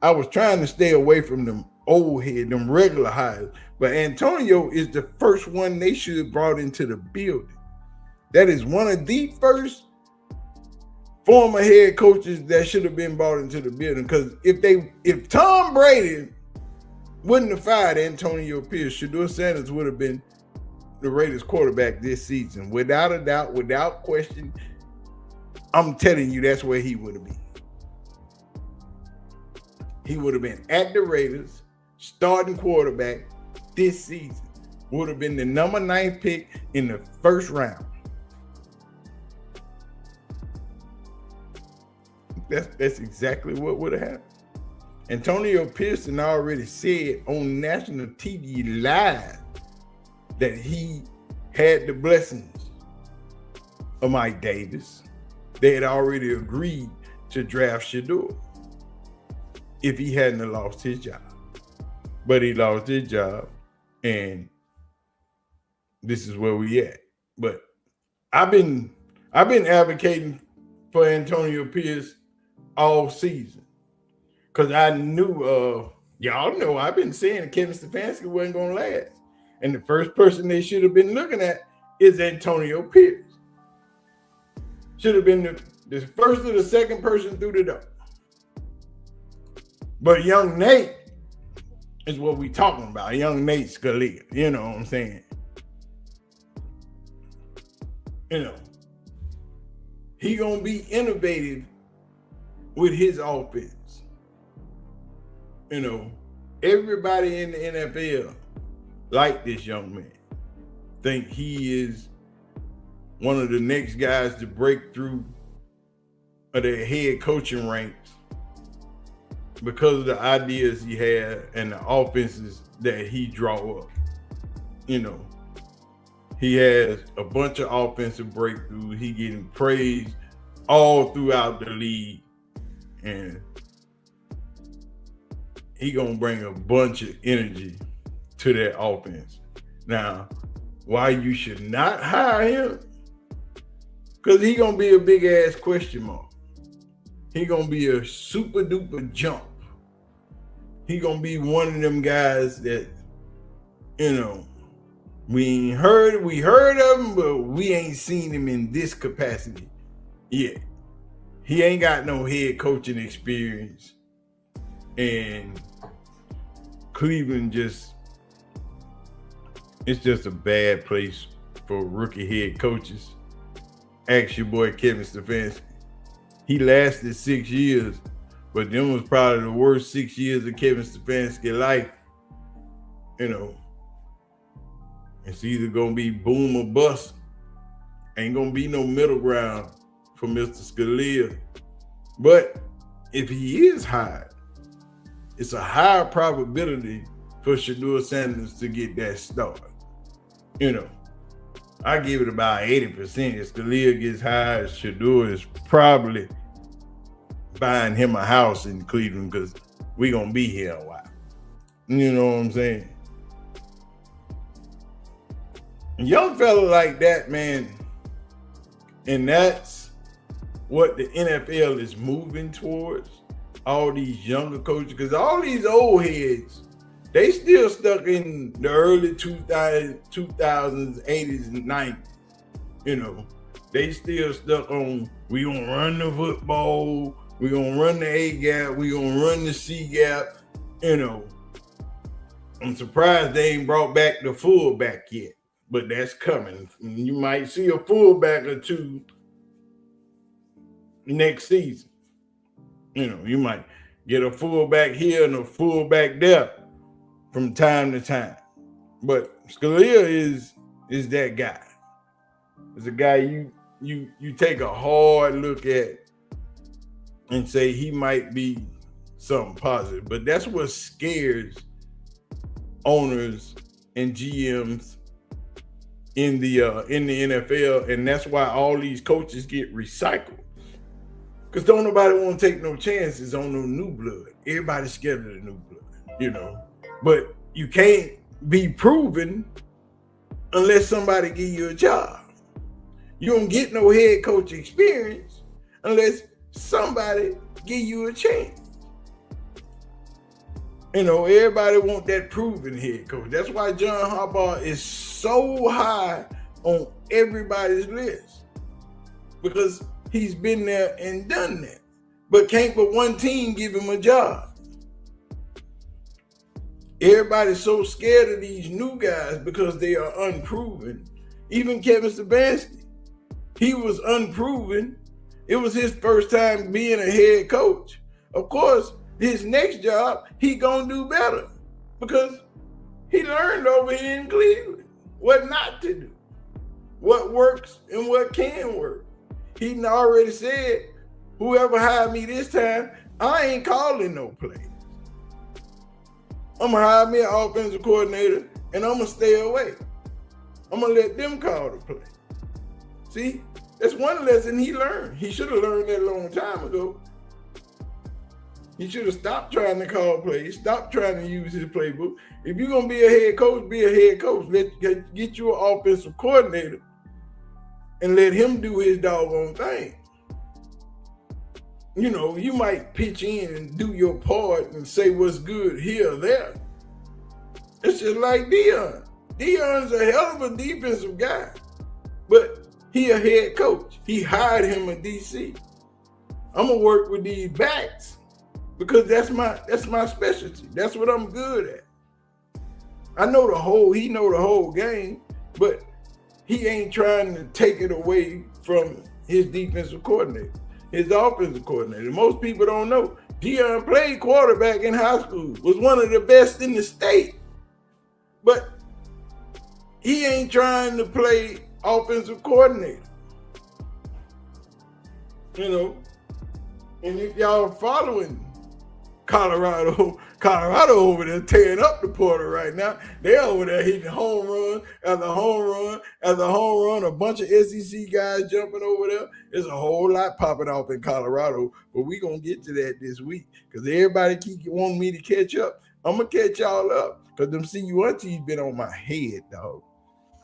I was trying to stay away from them old head, them regular hires, but Antonio is the first one they should have brought into the building. That is one of the first former head coaches that should have been brought into the building. Because if Tom Brady wouldn't have fired Antonio Pierce, Shedeur Sanders would have been the Raiders quarterback this season. Without a doubt, without question, I'm telling you that's where he would have been. He would have been at the Raiders, starting quarterback this season. Would have been the number 9 pick in the first round. That's exactly what would have happened. Antonio Pearson already said on national TV live that he had the blessings of Mike Davis. They had already agreed to draft Shedeur if he hadn't lost his job. But he lost his job, and this is where we at. But I've been advocating for Antonio Pierce all season because I knew y'all know I've been saying Kevin Stefanski wasn't gonna last, and the first person they should have been looking at is Antonio Pierce. Should have been the first or the second person through the door. But young Nate is what we talking about. Young Nate Scalia, you know what I'm saying? He gonna be innovative with his offense. Everybody in the NFL like this young man. Think he is one of the next guys to break through their head coaching ranks because of the ideas he had and the offenses that he draw up. He has a bunch of offensive breakthroughs. He getting praised all throughout the league. And he gonna bring a bunch of energy to that offense. Now, why you should not hire him? Because he gonna be a big ass question mark. He gonna be a super duper jump. He gonna be one of them guys that, we heard of him, but we ain't seen him in this capacity yet. He ain't got no head coaching experience. And Cleveland it's just a bad place for rookie head coaches. Ask your boy Kevin Stefanski. He lasted 6 years, but them was probably the worst 6 years of Kevin Stefanski's life. It's either gonna be boom or bust. Ain't gonna be no middle ground for Mr. Scalia. But if he is hired, it's a higher probability for Shedeur Sanders to get that start. You know, I give it about 80%. If Scalia gets hired, Shedeur is probably buying him a house in Cleveland because we're gonna be here a while. You know what I'm saying? A young fella like that, man, and that's what the NFL is moving towards. All these younger coaches, because all these old heads, they still stuck in the early 2000s, 80s, and 90s. You know, they still stuck on, we gonna run the football, we gonna run the A gap, we gonna run the C gap. You know, I'm surprised they ain't brought back the fullback yet, but that's coming. You might see a fullback or two next season. You know, you might get a fullback here and a fullback there from time to time. But Scalia is that guy. It's a guy you take a hard look at and say he might be something positive. But that's what scares owners and GMs in the NFL, and that's why all these coaches get recycled. Because don't nobody want to take no chances on no new blood. Everybody's scared of the new blood, you know. But you can't be proven unless somebody give you a job. You don't get no head coach experience unless somebody give you a chance. You know, everybody want that proven head coach. That's why John Harbaugh is so high on everybody's list. Because he's been there and done that. But can't but one team give him a job. Everybody's so scared of these new guys because they are unproven. Even Kevin Stefanski, he was unproven. It was his first time being a head coach. Of course, his next job, he gonna do better because he learned over here in Cleveland what not to do, what works and what can work. He already said, whoever hired me this time, I ain't calling no plays. I'm gonna hire me an offensive coordinator and I'm gonna stay away. I'm gonna let them call the play. See, that's one lesson he learned. He should have learned that a long time ago. He should have stopped trying to call plays, stop trying to use his playbook. If you're gonna be a head coach, be a head coach. Get you an offensive coordinator and let him do his doggone thing. You know, you might pitch in and do your part and say what's good here or there. It's just like Deion. Deion's a hell of a defensive guy, but he a head coach. He hired him a DC. I'm gonna work with these backs because that's my specialty. That's what I'm good at. He know the whole game, but he ain't trying to take it away from his defensive coordinator, his offensive coordinator. Most people don't know. Deion played quarterback in high school, was one of the best in the state. But he ain't trying to play offensive coordinator. You know, and if y'all following Colorado over there tearing up the Porter right now. They're over there hitting home run after home run after home run. A bunch of SEC guys jumping over there. There's a whole lot popping off in Colorado, but we gonna get to that this week because everybody keep wanting me to catch up. I'm gonna catch y'all up because them CU aunties been on my head, dog,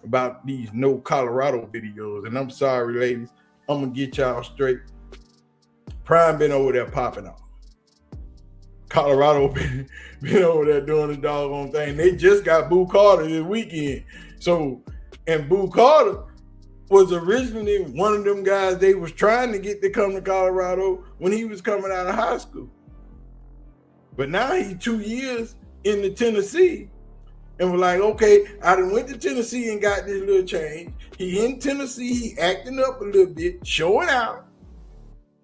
about these no Colorado videos. And I'm sorry, ladies. I'm gonna get y'all straight. Prime been over there popping off. Colorado been over there doing the doggone thing. They just got Boo Carter this weekend. So, and Boo Carter was originally one of them guys they was trying to get to come to Colorado when he was coming out of high school. But now he's 2 years into Tennessee and was like, okay, I done went to Tennessee and got this little change. He in Tennessee, he acting up a little bit, showing out.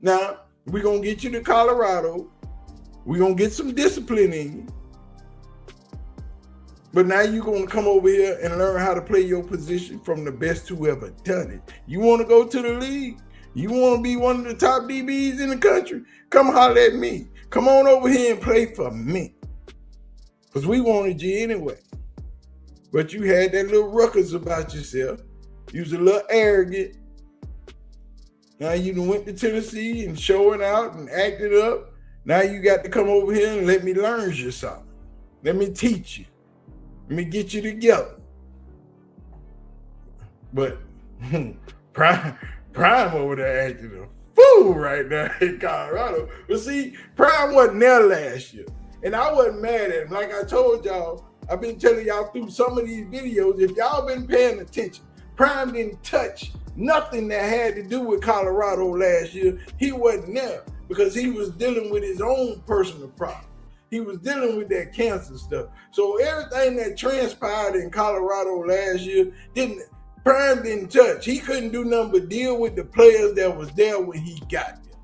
Now, we're going to get you to Colorado. We're going to get some discipline in you. But now you're going to come over here and learn how to play your position from the best who ever done it. You want to go to the league? You want to be one of the top DBs in the country? Come holler at me. Come on over here and play for me. Because we wanted you anyway. But you had that little ruckus about yourself. You was a little arrogant. Now you went to Tennessee and showing out and acted up. Now you got to come over here and let me learn you something. Let me teach you. Let me get you together. But Prime over there acting a fool right now in Colorado. But see, Prime wasn't there last year. And I wasn't mad at him. Like I told y'all, I've been telling y'all through some of these videos, if y'all been paying attention, Prime didn't touch nothing that had to do with Colorado last year. He wasn't there because he was dealing with his own personal problem. He was dealing with that cancer stuff. So everything that transpired in Colorado last year, Prime didn't touch. He couldn't do nothing but deal with the players that was there when he got there,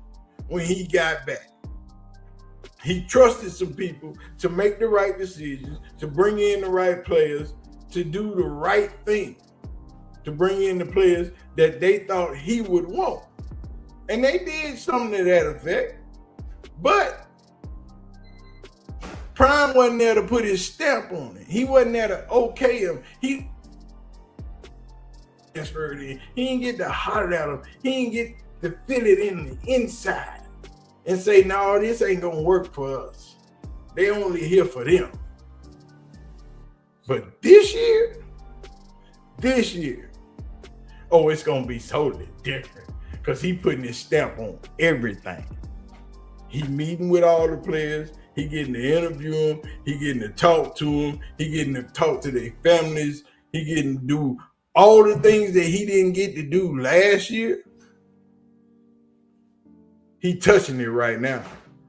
when he got back. He trusted some people to make the right decisions, to bring in the right players, to do the right thing, to bring in the players that they thought he would want. And they did something to that effect. But Prime wasn't there to put his stamp on it. He wasn't there to okay him. He transferred in. He didn't get to holler at him. He didn't get to feel it in the inside and say, no, this ain't gonna work for us. They only here for them. But this year, oh, it's gonna be totally different because he putting his stamp on everything. He meeting with all the players. He getting to interview them. He getting to talk to them. He getting to talk to their families. He getting to do all the things that he didn't get to do last year. He touching it right now.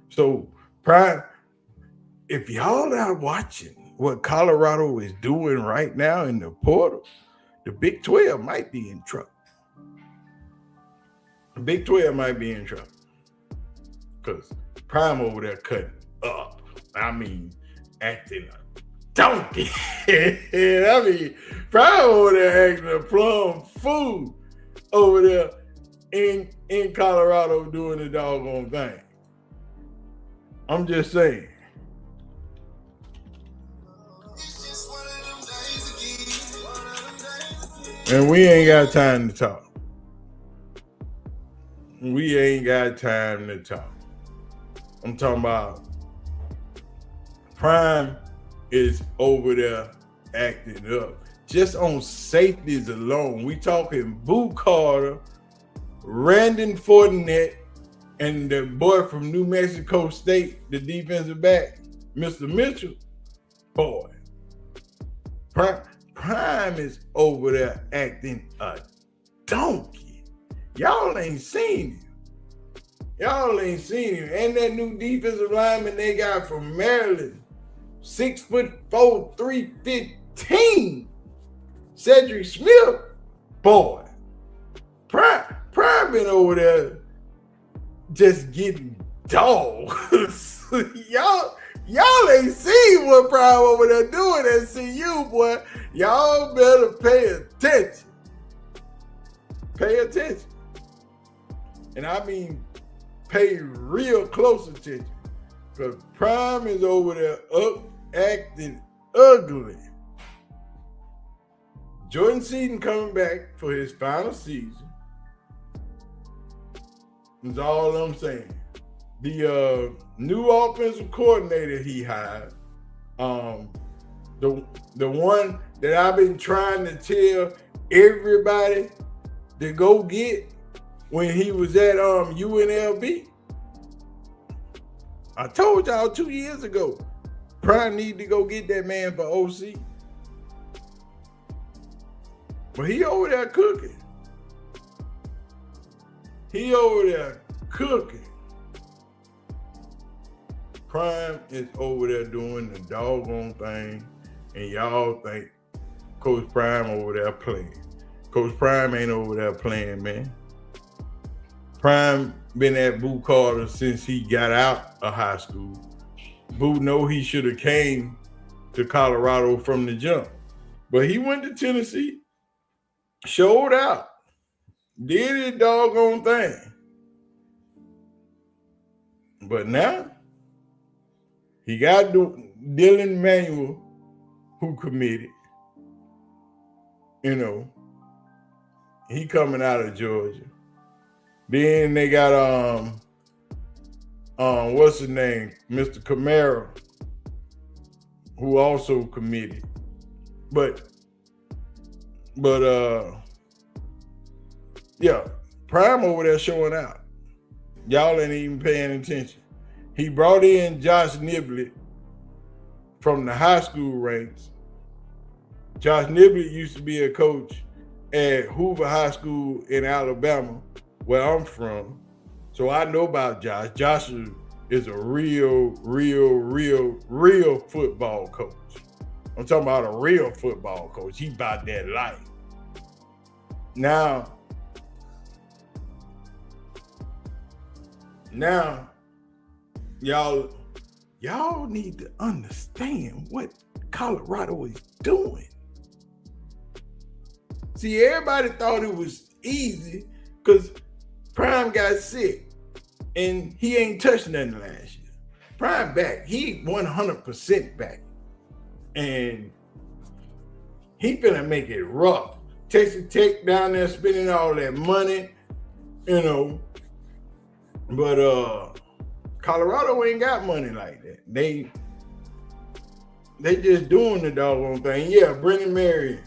So, Prime, if y'all are watching what Colorado is doing right now in the portal, the Big 12 might be in trouble. The Big 12 might be in trouble because Prime over there cutting up. I mean, acting a donkey. I mean, Prime over there acting a plum fool over there in Colorado doing the doggone thing. I'm just saying. And we ain't got time to talk. We ain't got time to talk. I'm talking about Prime is over there acting up. Just on safeties alone, we talking Boo Carter, Randon Fortinet, and the boy from New Mexico State, the defensive back, Mr. Mitchell. Boy, Prime is over there acting a donkey. Y'all ain't seen him. Y'all ain't seen him. And that new defensive lineman they got from Maryland, 6'4", 315, Cedric Smith. Boy, Prime been over there just getting dogs. Y'all ain't seen what Prime over there doing at CU, boy. Y'all better pay attention. Pay attention. And I mean pay real close attention. Because Prime is over there up acting ugly. Jordan Seaton coming back for his final season. That's all I'm saying. The new offensive coordinator he hired, the one that I've been trying to tell everybody to go get when he was at UNLV. I told y'all 2 years ago, Prime need to go get that man for OC. But he over there cooking. He over there cooking. Prime is over there doing the doggone thing, and y'all think Coach Prime over there playing. Coach Prime ain't over there playing, man. Prime been at Boo Carter since he got out of high school. Boo know he should have came to Colorado from the jump. But he went to Tennessee, showed out, did his doggone thing. But now he got Dylan Manuel, who committed. You know, he coming out of Georgia. Then they got what's his name, Mr. Camara, who also committed. But yeah, Prime over there showing out. Y'all ain't even paying attention. He brought in Josh Niblett from the high school ranks. Josh Niblett used to be a coach at Hoover High School in Alabama, where I'm from. So I know about Josh. Josh is a real football coach. I'm talking about a real football coach. He about that life. Now, y'all need to understand what Colorado is doing. See, everybody thought it was easy because Prime got sick and he ain't touched nothing last year. Prime back. He 100% back. And he finna make it rough. Texas Tech down there spending all that money, you know. But Colorado ain't got money like that. They just doing the doggone thing. Yeah, Brendan Marion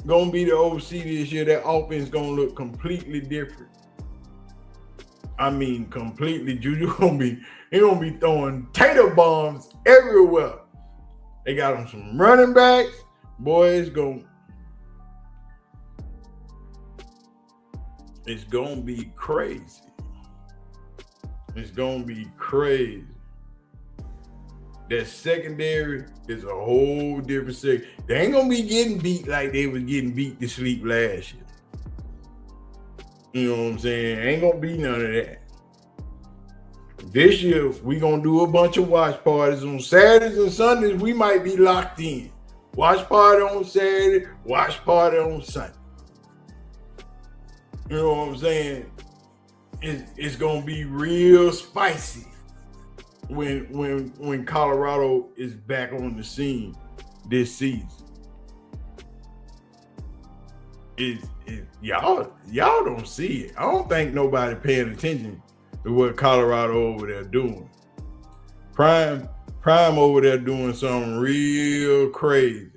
gonna be the OC this year. That offense gonna look completely different. I mean, completely. Juju gonna be throwing tater bombs everywhere. They got him some running backs. Boy, it's gonna be crazy. It's gonna be crazy. That secondary is a whole different second. They ain't gonna be getting beat like they was getting beat to sleep last year. You know what I'm saying? Ain't gonna be none of that. This year, we gonna do a bunch of watch parties on Saturdays and Sundays. We might be locked in. Watch party on Saturday, watch party on Sunday. You know what I'm saying? It's gonna be real spicy when Colorado is back on the scene this season. Y'all don't see it. I don't think nobody paying attention to what Colorado over there doing. Prime over there doing something real crazy.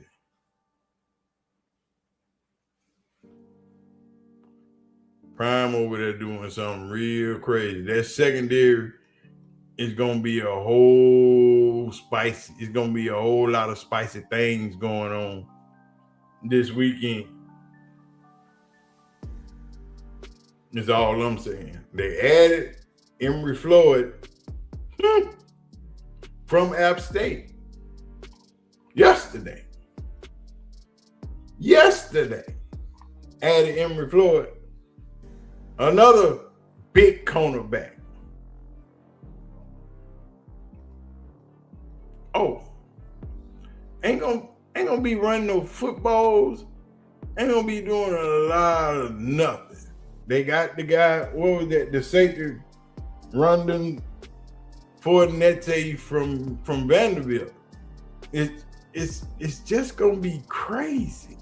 Prime over there doing something real crazy. That secondary is gonna be a whole spicy. It's gonna be a whole lot of spicy things going on this weekend. That's all I'm saying. They added Emory Floyd from App State yesterday. Added Emory Floyd, another big cornerback. Oh, ain't gonna be running no footballs. Ain't gonna be doing a lot of nothing. They got the guy, what was that? The safety, Rondon Fornette from Vanderbilt. It's just gonna be crazy.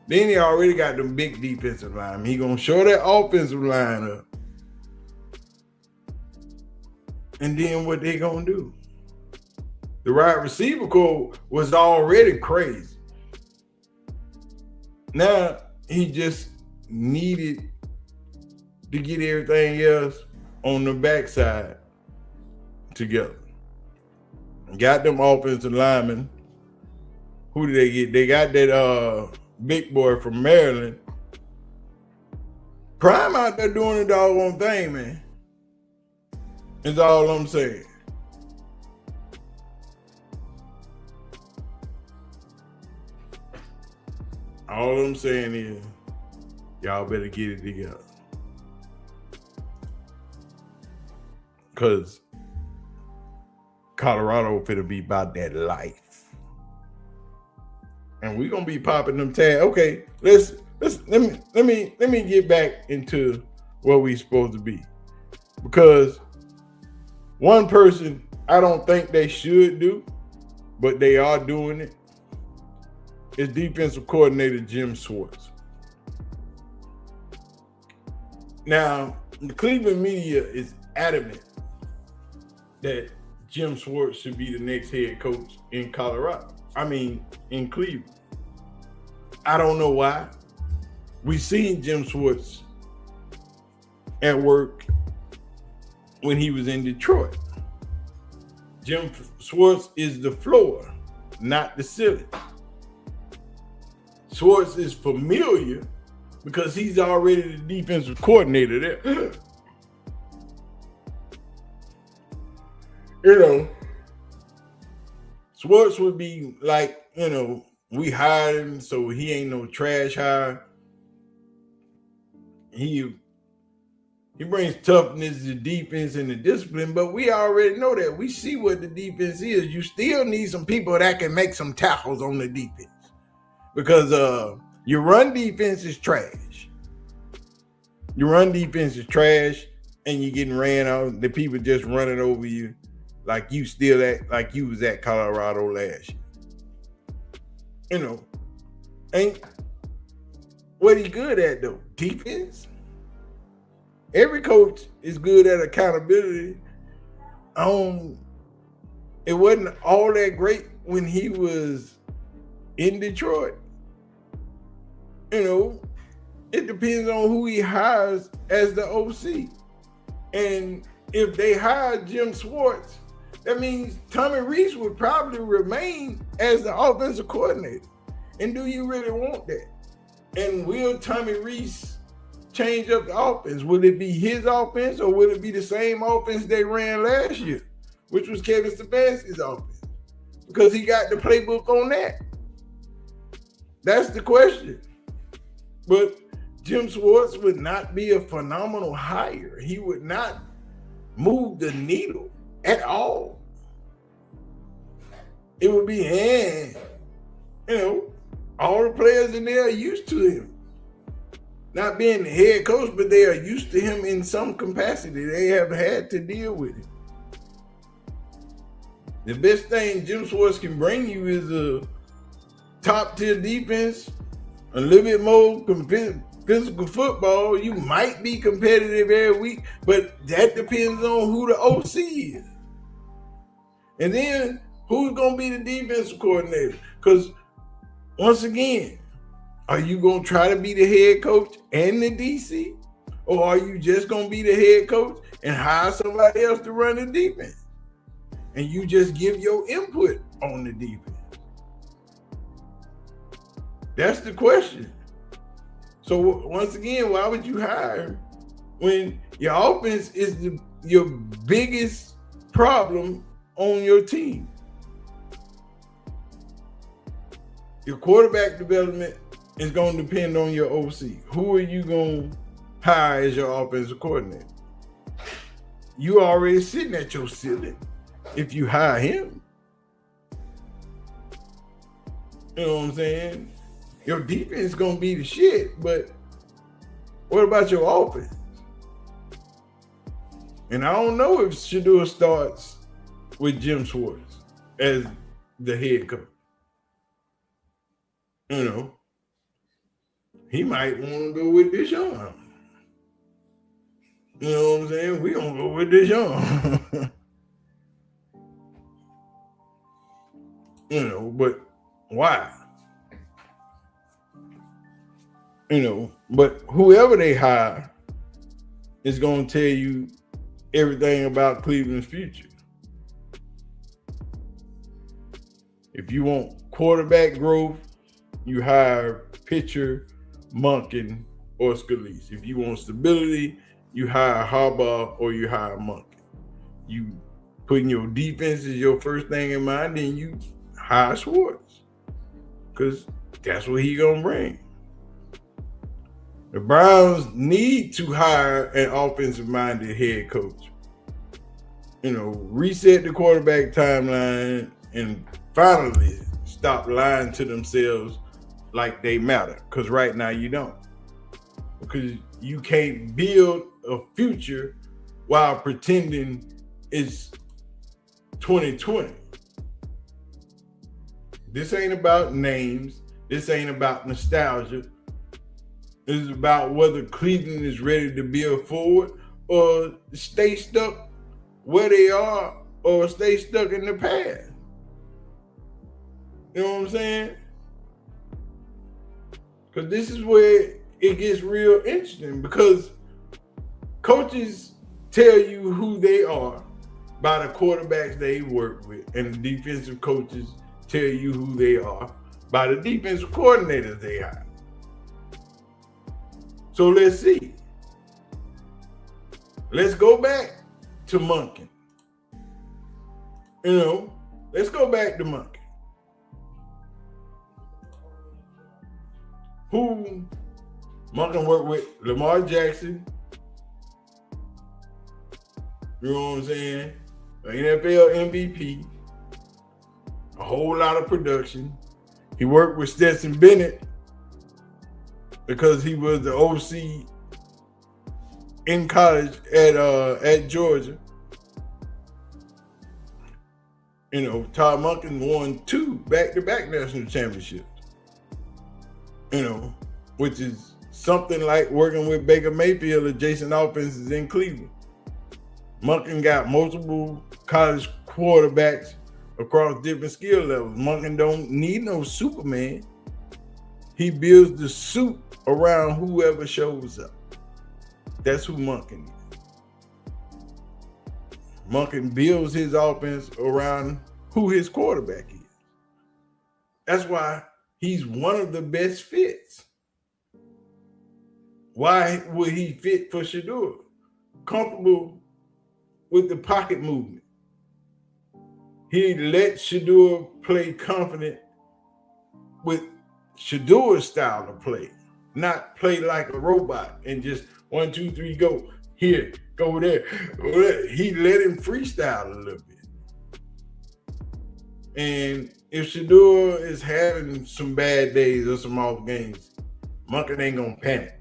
Then he already got them big defensive line. He gonna show that offensive line up. And then what they gonna do? The wide receiver core was already crazy. Now he just needed to get everything else on the backside together. Got them offensive linemen. Who did they get? They got that big boy from Maryland. Prime out there doing the doggone thing, man. That's all I'm saying. All I'm saying is, y'all better get it together. Because Colorado finna be about that life. And we're gonna be popping them tags. Okay, let me get back into where we supposed to be. Because one person I don't think they should do, but they are doing it, is defensive coordinator Jim Schwartz. Now, the Cleveland media is adamant that Jim Schwartz should be the next head coach in Colorado. I mean, in Cleveland. I don't know why. We've seen Jim Schwartz at work when he was in Detroit. Jim Schwartz is the floor, not the ceiling. Schwartz is familiar because he's already the defensive coordinator there. Schwartz would be like, we hired him, so he ain't no trash hire. He brings toughness to defense and the discipline, but we already know that. We see what the defense is. You still need some people that can make some tackles on the defense because your run defense is trash. Your run defense is trash, and you're getting ran out. The people just running over you like you was at Colorado last year. Ain't what he good at though? Defense. Every coach is good at accountability. It wasn't all that great when he was in Detroit. It depends on who he hires as the OC. And if they hire Jim Schwartz, that means Tommy Rees would probably remain as the offensive coordinator. And do you really want that? And will Tommy Rees change up the offense? Will it be his offense or will it be the same offense they ran last year, which was Kevin Stefanski's offense? Because he got the playbook on that. That's the question. But Jim Schwartz would not be a phenomenal hire. He would not move the needle at all. It would be, all the players in there are used to him. Not being the head coach, but they are used to him in some capacity. They have had to deal with it. The best thing Jim Schwartz can bring you is a top-tier defense, a little bit more physical football. You might be competitive every week, but that depends on who the OC is. And then who's going to be the defensive coordinator? Because once again, are you going to try to be the head coach and the DC? Or are you just going to be the head coach and hire somebody else to run the defense? And you just give your input on the defense? That's the question. So once again, why would you hire when your offense is your biggest problem on your team? Your quarterback development is going to depend on your OC. Who are you going to hire as your offensive coordinator? You already sitting at your ceiling if you hire him. You know what I'm saying? Your defense is going to be the shit, but what about your offense? And I don't know if Shedeur starts with Jim Schwartz as the head coach. He might want to go with Deshaun. You know what I'm saying? We're going to go with Deshaun. But why? But whoever they hire is going to tell you everything about Cleveland's future. If you want quarterback growth, you hire pitcher, Monken, or Scalise. If you want stability, you hire Harbaugh or you hire Monken. You putting your defense as your first thing in mind, then you hire Schwartz. Because that's what he gonna bring. The Browns need to hire an offensive-minded head coach. reset the quarterback timeline and finally stop lying to themselves like they matter. Because right now you don't. Because you can't build a future while pretending it's 2020. This ain't about names. This ain't about nostalgia. This is about whether Cleveland is ready to build forward or stay stuck where they are or stay stuck in the past. You know what I'm saying? Because this is where it gets real interesting, because coaches tell you who they are by the quarterbacks they work with, and the defensive coaches tell you who they are by the defensive coordinators they hire. So let's see. Let's go back to Monken. Let's go back to Monken. Who Monken worked with? Lamar Jackson. You know what I'm saying? An NFL MVP. A whole lot of production. He worked with Stetson Bennett because he was the OC in college at Georgia. Todd Monken won 2 back-to-back national championships. Which is something like working with Baker Mayfield adjacent offenses in Cleveland. Monken got multiple college quarterbacks across different skill levels. Monken don't need no Superman. He builds the suit around whoever shows up. That's who Monken is. Monken builds his offense around who his quarterback is. That's why he's one of the best fits. Why would he fit for Shedeur? Comfortable with the pocket movement. He let Shedeur play confident with Shedeur's style of play, not play like a robot and just 1, 2, 3, go here, go there. He let him freestyle a little bit. And if Shedeur is having some bad days or some off games, Monken ain't gonna panic.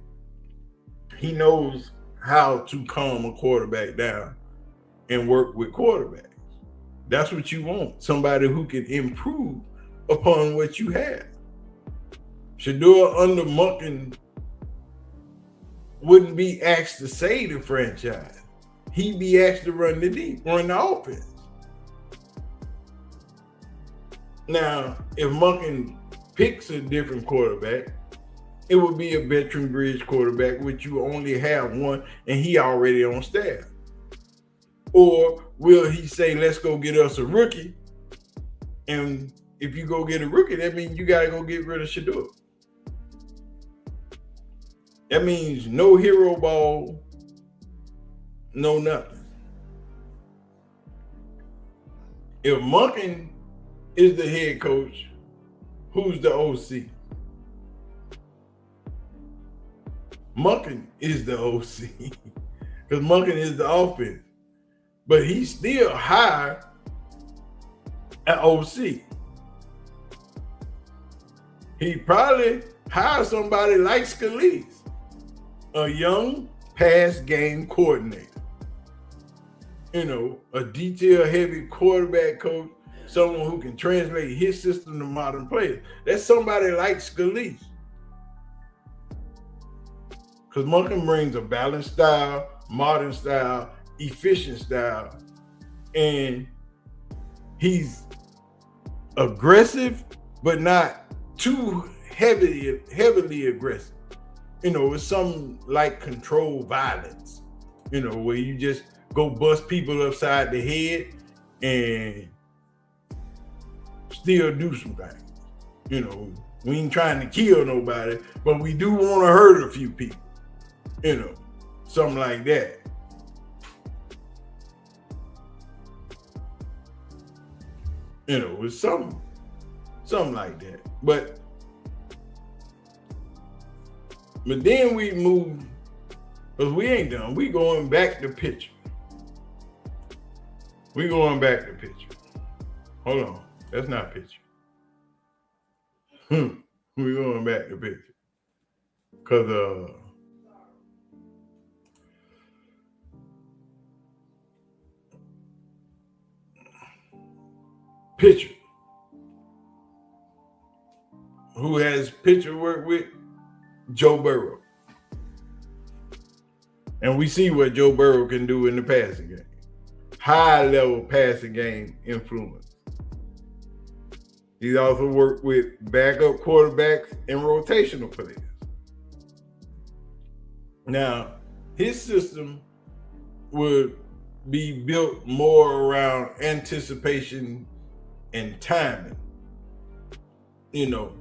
He knows how to calm a quarterback down and work with quarterbacks. That's what you want. Somebody who can improve upon what you have. Shedeur under Monken wouldn't be asked to save the franchise. He'd be asked to run the offense. Now, if Monken picks a different quarterback, it would be a veteran bridge quarterback, which you only have one, and he already on staff. Or will he say, let's go get us a rookie? And if you go get a rookie, that means you got to go get rid of Shedeur. That means no hero ball, no nothing. If Monken is the head coach, who's the OC? Monken is the OC because Monken is the offense, but he's still hired at OC. He probably hired somebody like Scalise, a young pass game coordinator. A detail-heavy quarterback coach, someone who can translate his system to modern players. That's somebody like Scalise. Because Monken brings a balanced style, modern style, efficient style, and he's aggressive, but not too heavily aggressive. It's something like controlled violence, where you just go bust people upside the head and still do some things. We ain't trying to kill nobody, but we do want to hurt a few people. Something like that. It's something like that. But then we move, because we ain't done. We going back to pitcher. We going back to pitcher. Hold on. That's not pitcher. We going back to pitcher. Because pitcher. Who has pitcher work with? Joe Burrow. And we see what Joe Burrow can do in the passing game. High level passing game influence. He's also worked with backup quarterbacks and rotational players. Now, his system would be built more around anticipation and timing. You know,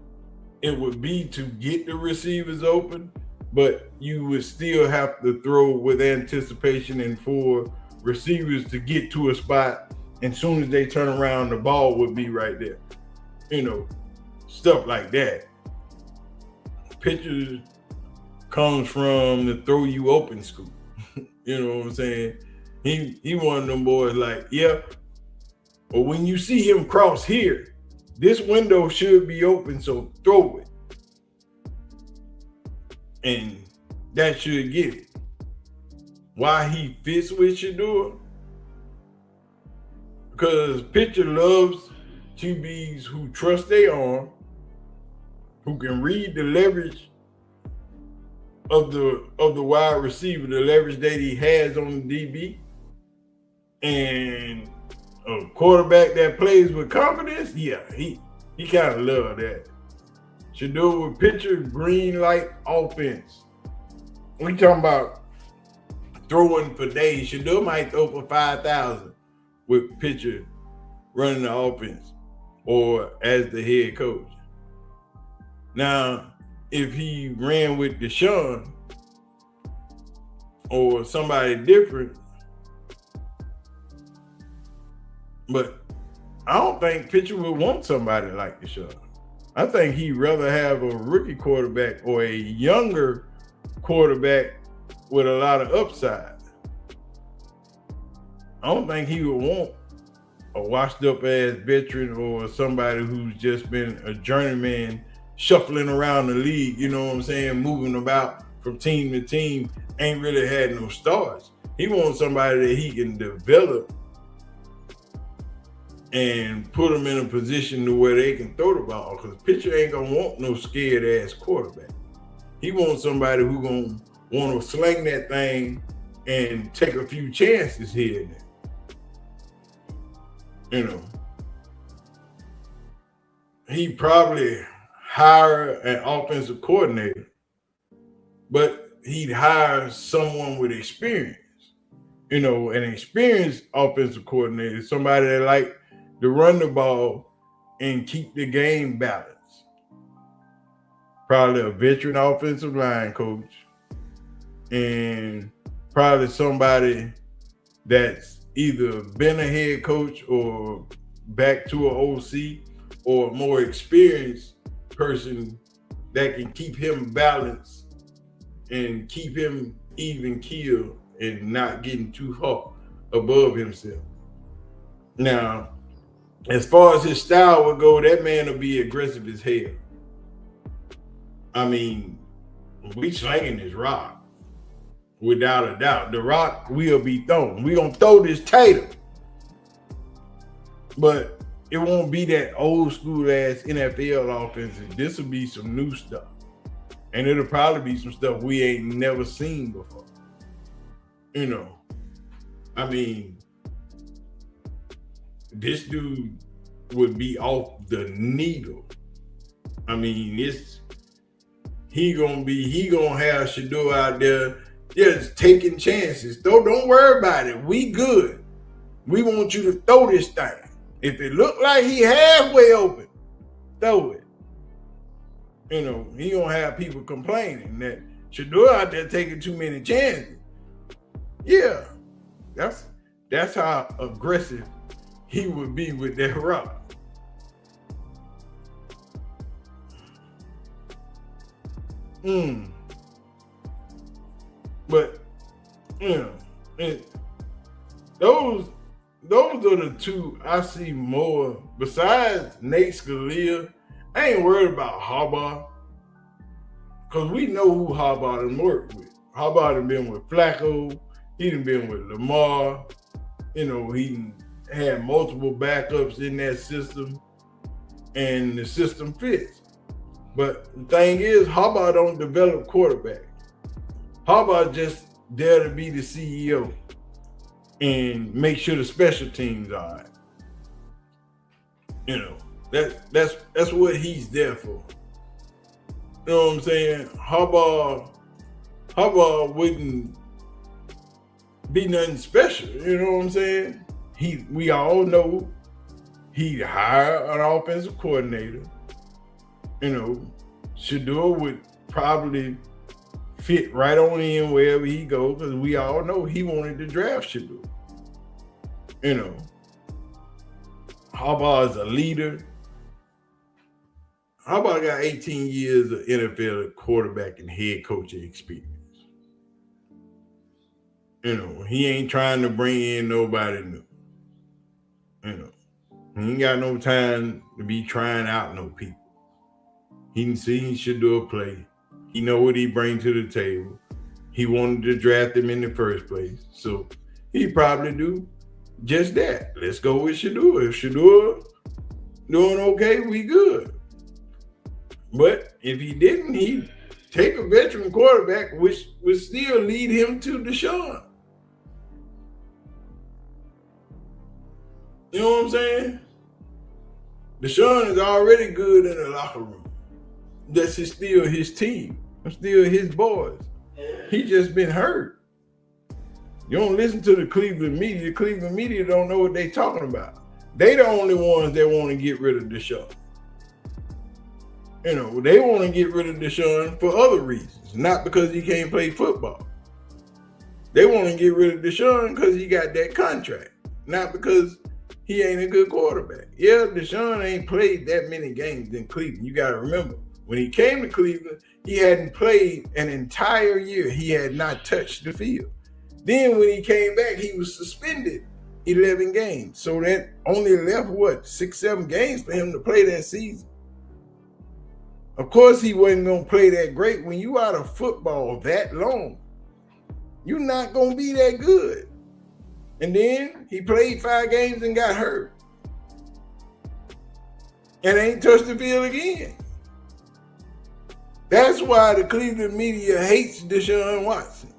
it would be to get the receivers open, but you would still have to throw with anticipation and for receivers to get to a spot, and as soon as they turn around, the ball would be right there. You know, stuff like that. Pitchers comes from the throw you open school. You know what I'm saying? He one of them boys like, yeah, but when you see him cross here, this window should be open, so throw it. And that should get it. Why he fits with Shedeur? Because pitcher loves QBs who trust their arm, who can read the leverage of the wide receiver, the leverage that he has on the DB, and a quarterback that plays with confidence. Yeah, he kind of love that. Shedeur with pitcher green light offense. We talking about throwing for days. Shedeur might throw for 5,000 with pitcher running the offense or as the head coach. Now, if he ran with Deshaun or somebody different, but I don't think pitcher would want somebody like Deshaun. I think he'd rather have a rookie quarterback or a younger quarterback with a lot of upside. I don't think he would want a washed up ass veteran or somebody who's just been a journeyman shuffling around the league, you know what I'm saying, moving about from team to team, ain't really had no starts. He wants somebody that he can develop and put them in a position to where they can throw the ball, because pitcher ain't gonna want no scared ass quarterback. He wants somebody who gonna want to sling that thing and take a few chances here and there. You know, he probably hire an offensive coordinator, but he'd hire someone with experience. You know, an experienced offensive coordinator, somebody that like to run the ball and keep the game balanced. Probably a veteran offensive line coach, and probably somebody that's either been a head coach or back to an OC, or a more experienced person that can keep him balanced and keep him even keel and not getting too hot above himself. Now, as far as his style would go, that man will be aggressive as hell. I mean, we slinging this rock. Without a doubt, the rock will be thrown. We gonna throw this tater, but it won't be that old school ass NFL offense. This will be some new stuff, and it'll probably be some stuff we ain't never seen before. You know, I mean, this dude would be off the needle. I mean, he gonna have Shedeur out there just taking chances. Don't worry about it. We good. We want you to throw this thing. If it look like he halfway open, throw it. You know, he gonna have people complaining that Shedeur out there taking too many chances. Yeah, that's how aggressive he would be with that rock. But you know, those are the two I see more. Besides Nate Scalia, I ain't worried about Harbaugh because we know who Harbaugh done worked with. Harbaugh done been with Flacco. He done been with Lamar. You know, he had multiple backups in that system, and the system fits. But the thing is, Harbaugh don't develop quarterbacks. Harbaugh just there to be the CEO and make sure the special teams are all right. You know, that's what he's there for. You know what I'm saying? Harbaugh wouldn't be nothing special. You know what I'm saying? We all know he'd hire an offensive coordinator. You know, Shedeur would probably fit right on in wherever he goes because we all know he wanted to draft Shedeur. You know, Harbaugh is a leader. Harbaugh got 18 years of NFL quarterback and head coaching experience. You know, he ain't trying to bring in nobody new. You know, he ain't got no time to be trying out no people. He seen Shedeur play. He know what he brings to the table. He wanted to draft him in the first place. So he probably do just that. Let's go with Shedeur. If Shedeur doing okay, we good. But if he didn't, he'd take a veteran quarterback, which would still lead him to Deshaun. You know what I'm saying? Deshaun is already good in the locker room. That's still his team. I'm still his boys. He just been hurt. You don't listen to the Cleveland media. The Cleveland media don't know what they talking about. They the only ones that want to get rid of Deshaun. You know, they want to get rid of Deshaun for other reasons, not because he can't play football. They want to get rid of Deshaun because he got that contract, not because he ain't a good quarterback. Yeah, Deshaun ain't played that many games in Cleveland. You got to remember, when he came to Cleveland, he hadn't played an entire year. He had not touched the field. Then when he came back, he was suspended 11 games. So that only left, 6, 7 games for him to play that season. Of course, he wasn't going to play that great. When you out of football that long, you're not going to be that good. And then he played 5 games and got hurt. And ain't touched the field again. That's why the Cleveland media hates Deshaun Watson.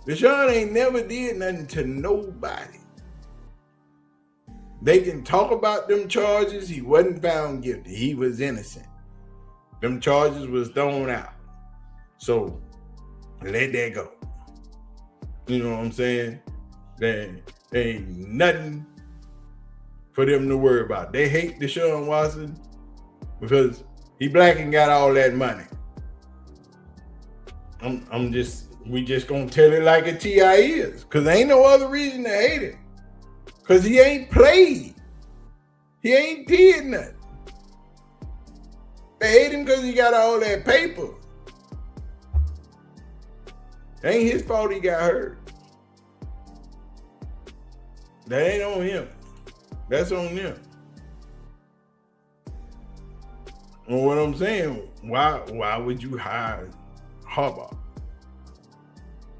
Deshaun ain't never did nothing to nobody. They can talk about them charges. He wasn't found guilty. He was innocent. Them charges was thrown out. So let that go. You know what I'm saying? There ain't nothing for them to worry about. They hate Deshaun Watson because he black and got all that money. We just gonna tell it like a T.I. is. Cause there ain't no other reason to hate him. Cause he ain't played. He ain't did nothing. They hate him because he got all that paper. It ain't his fault he got hurt. That ain't on him. That's on them. And what I'm saying, why would you hire Harbaugh?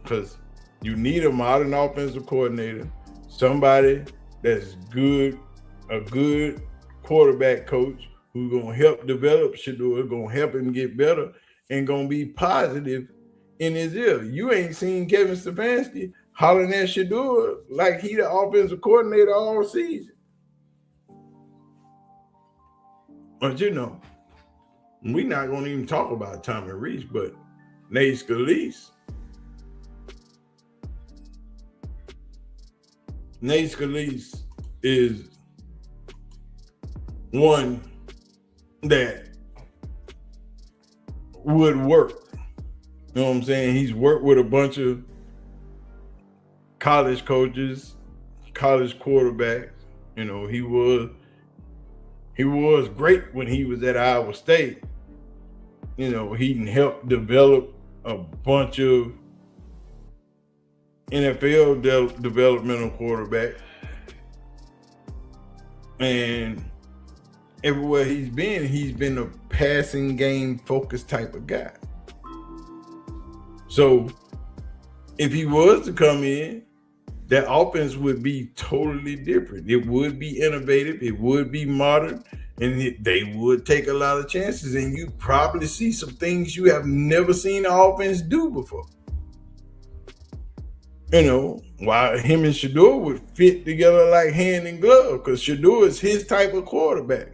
Because you need a modern offensive coordinator, somebody that's good, a good quarterback coach who's going to help develop Shedeur, going to help him get better, and going to be positive in his ear. You ain't seen Kevin Stefanski hollering at Shedeur like he the offensive coordinator all season. But you know, we're not going to even talk about Tommy Rees, but Nate Scalise. Nate Scalise is one that would work. You know what I'm saying? He's worked with a bunch of college coaches, college quarterbacks. You know, he was great when he was at Iowa State. You know, he helped develop a bunch of NFL developmental quarterbacks. And everywhere he's been a passing game focused type of guy. So if he was to come in, that offense would be totally different. It would be innovative. It would be modern. And they would take a lot of chances. And you probably see some things you have never seen an offense do before. You know, while him and Shedeur would fit together like hand in glove, because Shedeur is his type of quarterback.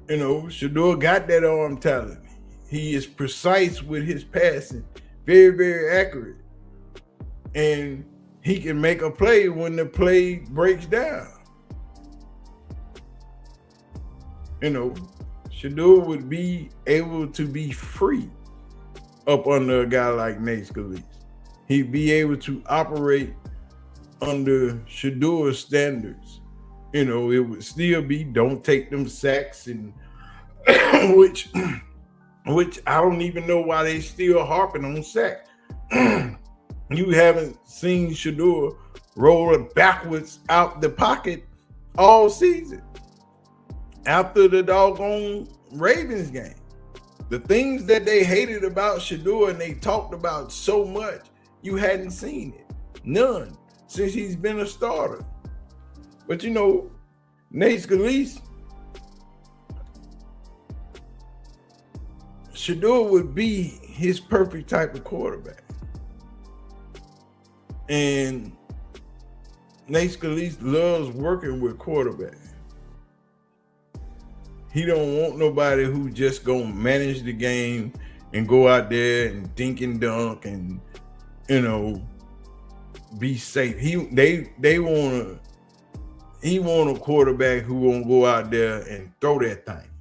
You know, Shedeur got that arm talent. He is precise with his passing, very, very accurate. And he can make a play when the play breaks down. You know, Shedeur would be able to be free up under a guy like Nate Scalise. He'd be able to operate under Shedeur standards. You know, it would still be don't take them sacks, and which I don't even know why they still harping on sacks. You haven't seen Shedeur roll backwards out the pocket all season. After the doggone Ravens game, the things that they hated about Shedeur and they talked about so much, you hadn't seen it. None since he's been a starter. But you know, Nate Scalise, Shedeur would be his perfect type of quarterback. And Nate Scalise loves working with quarterbacks. He don't want nobody who just gonna manage the game and go out there and dink and dunk and, you know, be safe. He want a quarterback who won't go out there and throw that thing.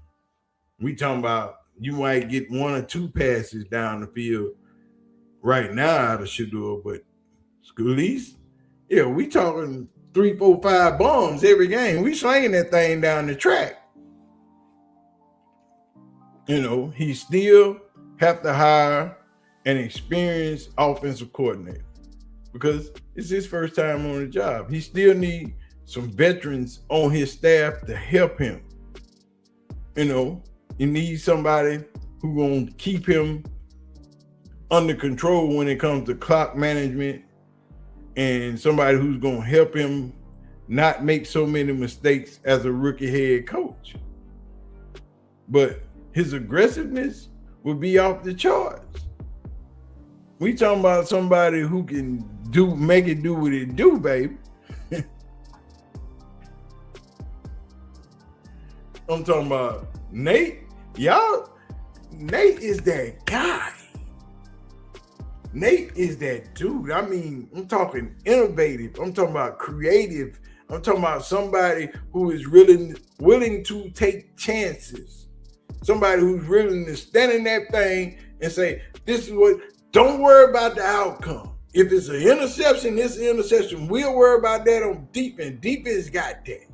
We talking about you might get one or two passes down the field right now out of Shedeur, but Scalise, yeah, we talking 3, 4, 5 bombs every game. We slinging that thing down the track. You know, he still have to hire an experienced offensive coordinator because it's his first time on the job. He still need some veterans on his staff to help him. You know, you need somebody who gonna keep him under control when it comes to clock management, and somebody who's gonna help him not make so many mistakes as a rookie head coach. But his aggressiveness would be off the charts. We talking about somebody who can make it do what it do, baby. I'm talking about Nate. Nate is that guy. Nate is that dude. I mean, I'm talking innovative. I'm talking about creative. I'm talking about somebody who is really willing to take chances. Somebody who's willing to stand in that thing and say, this is what, don't worry about the outcome. If it's an interception, it's an interception. We'll worry about that on defense. Defense got that.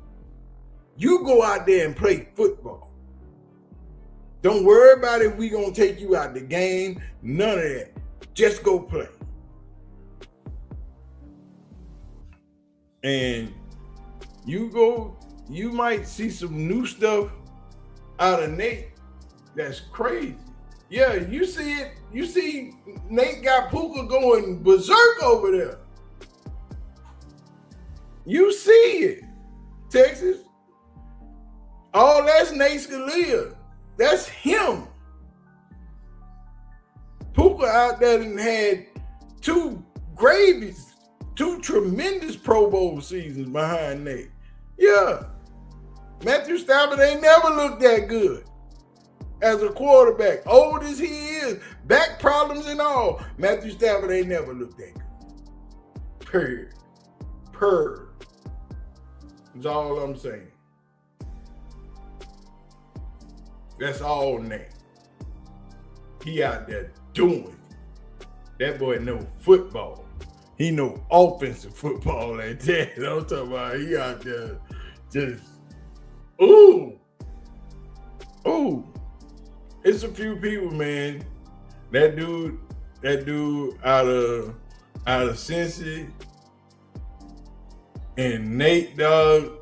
You go out there and play football. Don't worry about if we're going to take you out the game. None of that. Just go play. And you might see some new stuff out of Nate that's crazy. Yeah, you see it. You see Nate got Puka going berserk over there. You see it. Texas. Oh, that's Nate Scalise. That's him. Puka out there and had two tremendous Pro Bowl seasons behind Nate. Yeah. Matthew Stafford ain't never looked that good as a quarterback. Old as he is, back problems and all, Matthew Stafford ain't never looked that good. Period. That's all I'm saying. That's all Nate. He out there doing it. That boy know football. He know offensive football at that. I'm talking about he out there just, ooh. It's a few people, man. That dude out of Cincy and Nate, dog,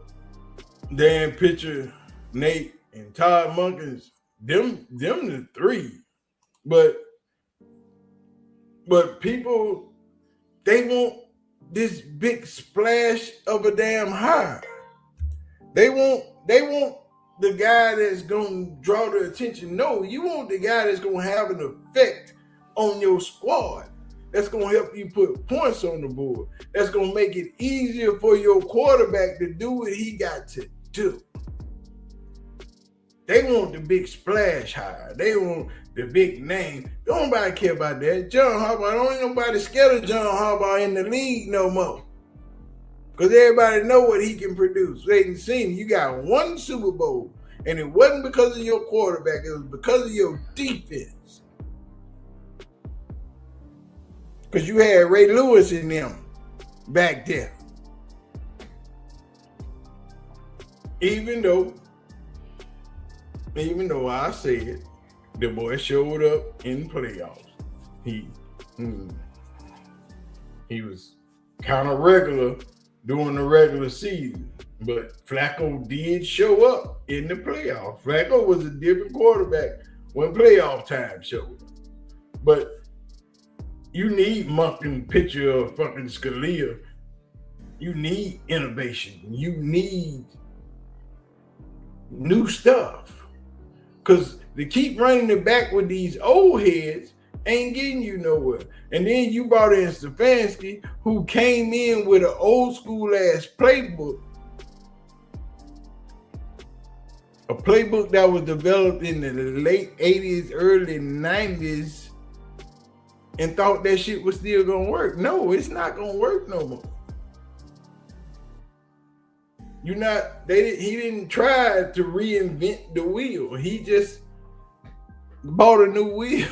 Dan Pitcher, Nate, and Todd Munkins, them the three. But people, they want this big splash of a damn hire. They want the guy that's gonna draw the attention. No, you want the guy that's gonna have an effect on your squad. That's gonna help you put points on the board. That's gonna make it easier for your quarterback to do what he got to do. They want the big splash hire. They want the big name. Don't nobody care about that. John Harbaugh, don't nobody scared of John Harbaugh in the league no more. Because everybody know what he can produce. They can see him. You got one Super Bowl, and it wasn't because of your quarterback. It was because of your defense. Because you had Ray Lewis in them back there. Even though I said the boy showed up in playoffs, he was kind of regular during the regular season, but Flacco did show up in the playoffs. Flacco was a different quarterback when playoff time showed up. But you need Monken, Pitcher, or fucking Scalia. You need innovation. You need new stuff. Because to keep running it back with these old heads ain't getting you nowhere. And then you brought in Stefanski, who came in with an old school ass playbook. A playbook that was developed in the late 80s, early 90s, and thought that shit was still gonna work. No, it's not gonna work no more. He didn't try to reinvent the wheel. He just bought a new wheel.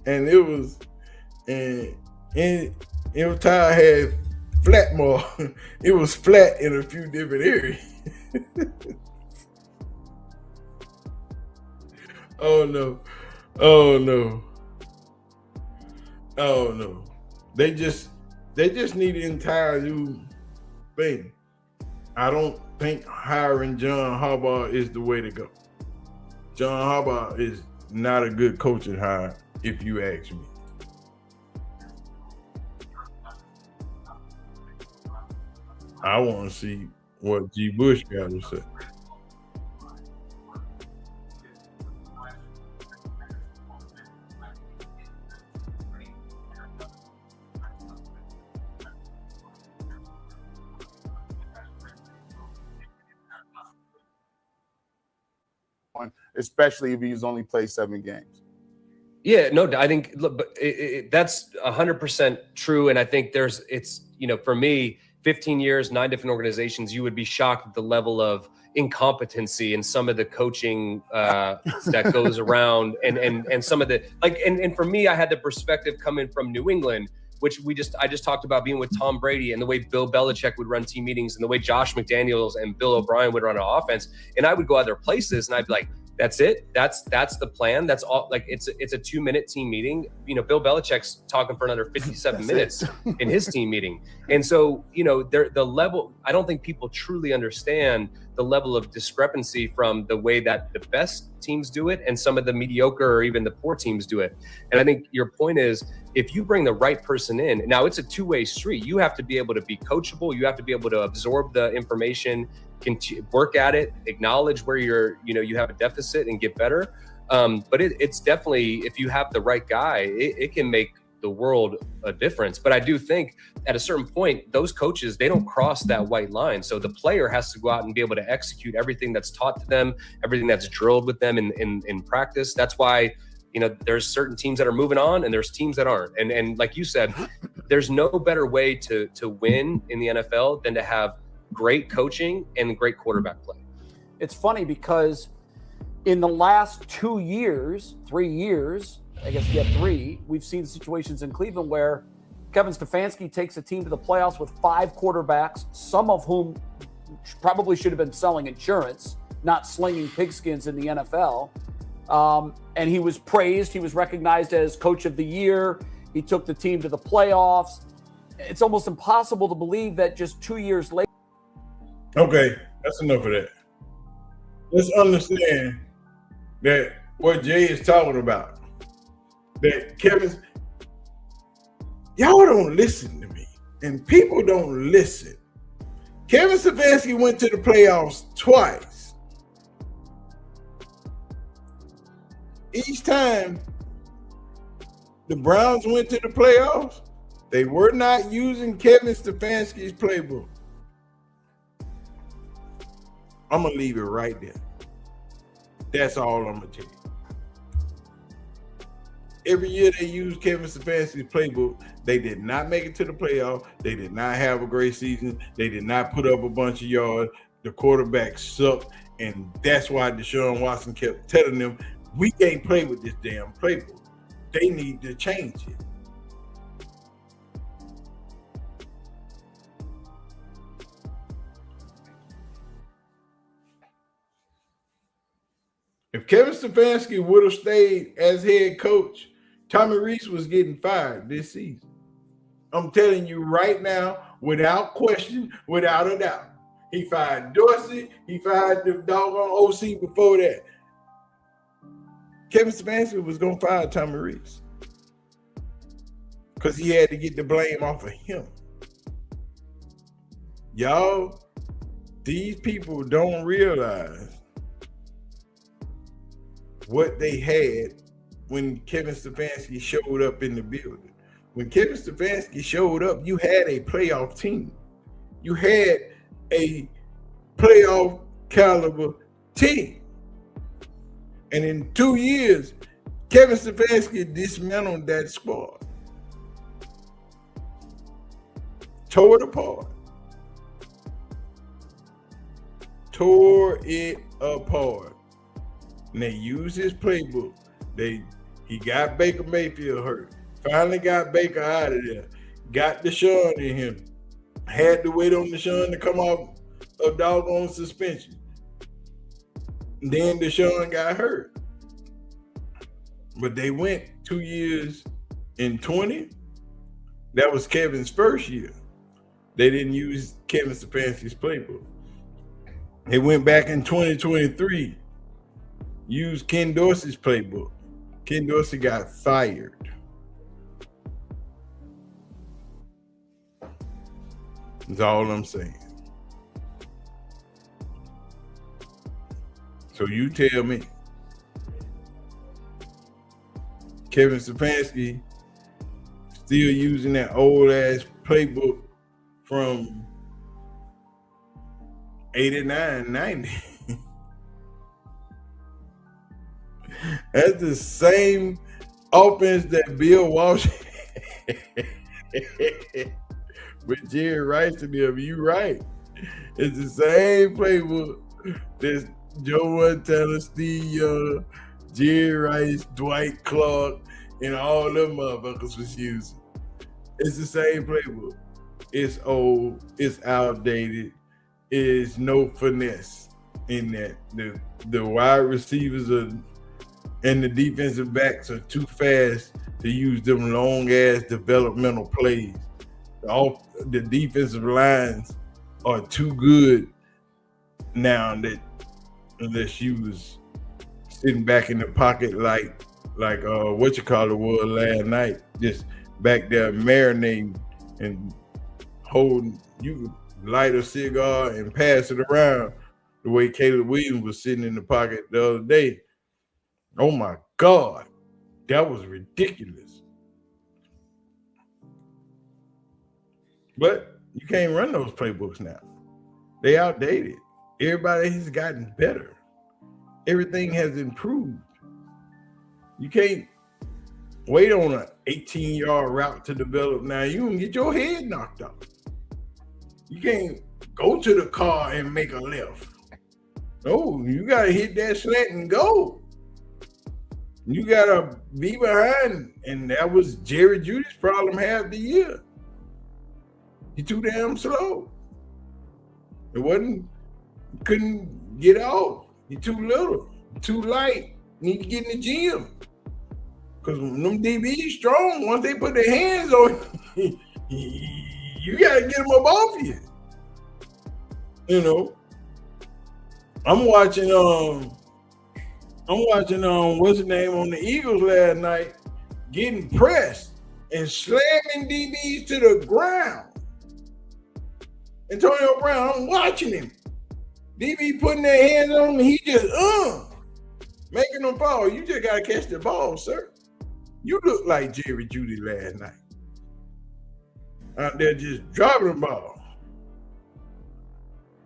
And it was Ty had flat more. It was flat in a few different areas. Oh no. They just need an entire new thing. I don't think hiring John Harbaugh is the way to go. John Harbaugh is not a good coaching hire, if you ask me. I want to see what G. Bush got to say. Especially if he's only played 7 games. Yeah, no, I think that's 100% true. And I think for me, 15 years, 9 different organizations, you would be shocked at the level of incompetency and some of the coaching that goes around and some of the and for me, I had the perspective coming from New England, which I just talked about being with Tom Brady and the way Bill Belichick would run team meetings and the way Josh McDaniels and Bill O'Brien would run an offense. And I would go other places and I'd be like, that's it. That's the plan. That's all. Like it's a 2-minute team meeting. Bill Belichick's talking for another 57 minutes in his team meeting. And so, the level, I don't think people truly understand the level of discrepancy from the way that the best teams do it and some of the mediocre or even the poor teams do it. And I think your point is, if you bring the right person in, now it's a two-way street. You have to be able to be coachable. You have to be able to absorb the information, work at it, acknowledge where you have a deficit and get better. But it's definitely, if you have the right guy, it can make the world a difference. But I do think at a certain point, those coaches, they don't cross that white line. So the player has to go out and be able to execute everything that's taught to them, everything that's drilled with them in practice. That's why, there's certain teams that are moving on and there's teams that aren't. And like you said, there's no better way to win in the NFL than to have great coaching and great quarterback play. It's funny because in the last 3 years, I guess you have 3, we've seen situations in Cleveland where Kevin Stefanski takes a team to the playoffs with 5 quarterbacks, some of whom probably should have been selling insurance, not slinging pigskins in the NFL. And he was praised. He was recognized as coach of the year. He took the team to the playoffs. it's almost impossible to believe that just 2 years later. Okay, that's enough of that. Let's understand that what Jay is talking about. That y'all don't listen to me, and people don't listen. Kevin Stefanski went to the playoffs twice. Each time the Browns went to the playoffs, they were not using Kevin Stefanski's playbook. I'm going to leave it right there. That's all I'm going to tell you. Every year they used Kevin Stefanski's playbook, they did not make it to the playoffs. They did not have a great season. They did not put up a bunch of yards. The quarterback sucked, and that's why Deshaun Watson kept telling them, we can't play with this damn playbook. They need to change it. If Kevin Stefanski would have stayed as head coach, Tommy Rees was getting fired this season. I'm telling you right now, without question, without a doubt. He fired Dorsey. He fired the doggone OC before that. Kevin Stefanski was going to fire Tommy Rees because he had to get the blame off of him. Y'all, these people don't realize what they had when Kevin Stefanski showed up in the building. When Kevin Stefanski showed up, you had a playoff team. You had a playoff caliber team. And in 2 years, Kevin Stefanski dismantled that squad. Tore it apart. Tore it apart. And they used his playbook. He got Baker Mayfield hurt. Finally got Baker out of there. Got Deshaun in him. Had to wait on Deshaun to come off of doggone suspension. And then Deshaun got hurt. But they went 2 years in 20. That was Kevin's first year. They didn't use Kevin Stefanski's playbook. They went back in 2023. Used Ken Dorsey's playbook. Ken Dorsey got fired. That's all I'm saying. So you tell me, Kevin Stefanski still using that old ass playbook from 89, 90. That's the same offense that Bill Walsh with Jerry Rice and them. You right. It's the same playbook that Joe Montana, Steve Young, Jerry Rice, Dwight Clark, and all them motherfuckers was using. It's the same playbook. It's old. It's outdated. It's no finesse in that. The wide receivers and the defensive backs are too fast to use them long-ass developmental plays. The defensive lines are too good now that unless you was sitting back in the pocket like was last night, just back there marinating and holding. You could light a cigar and pass it around the way Caleb Williams was sitting in the pocket the other day. Oh my God, that was ridiculous. But you can't run those playbooks now. They outdated. Everybody has gotten better. Everything has improved. You can't wait on an 18-yard route to develop now. You can get your head knocked off. You can't go to the car and make a left. No, you got to hit that slant and go. You got to be behind. And that was Jerry Jeudy's problem half the year. He too damn slow. It wasn't, couldn't get off. He too little, too light. Need to get in the gym. Because them DBs strong. Once they put their hands on you, You gotta get him up off you. You know, I'm watching what's his name on the Eagles last night, getting pressed and slamming DBs to the ground. Antonio Brown, I'm watching him. DB putting their hands on him, he just making them fall. You just gotta catch the ball, sir. You look like Jerry Jeudy last night. Out there just dropping the ball.